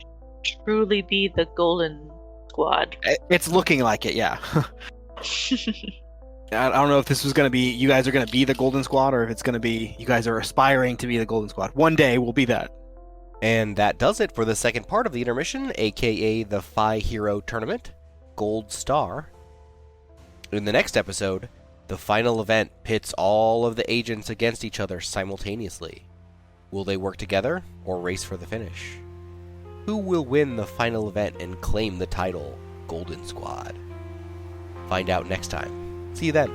truly be the golden squad. It's looking like it, yeah. I don't know if this was going to be you guys are going to be the golden squad, or if it's going to be you guys are aspiring to be the golden squad. One day we'll be that. And that does it for the second part of the intermission, aka the PHI Hero Tournament, Gold Star. In the next episode, the final event pits all of the agents against each other simultaneously. Will they work together or race for the finish? Who will win the final event and claim the title Golden Squad? Find out next time. See you then.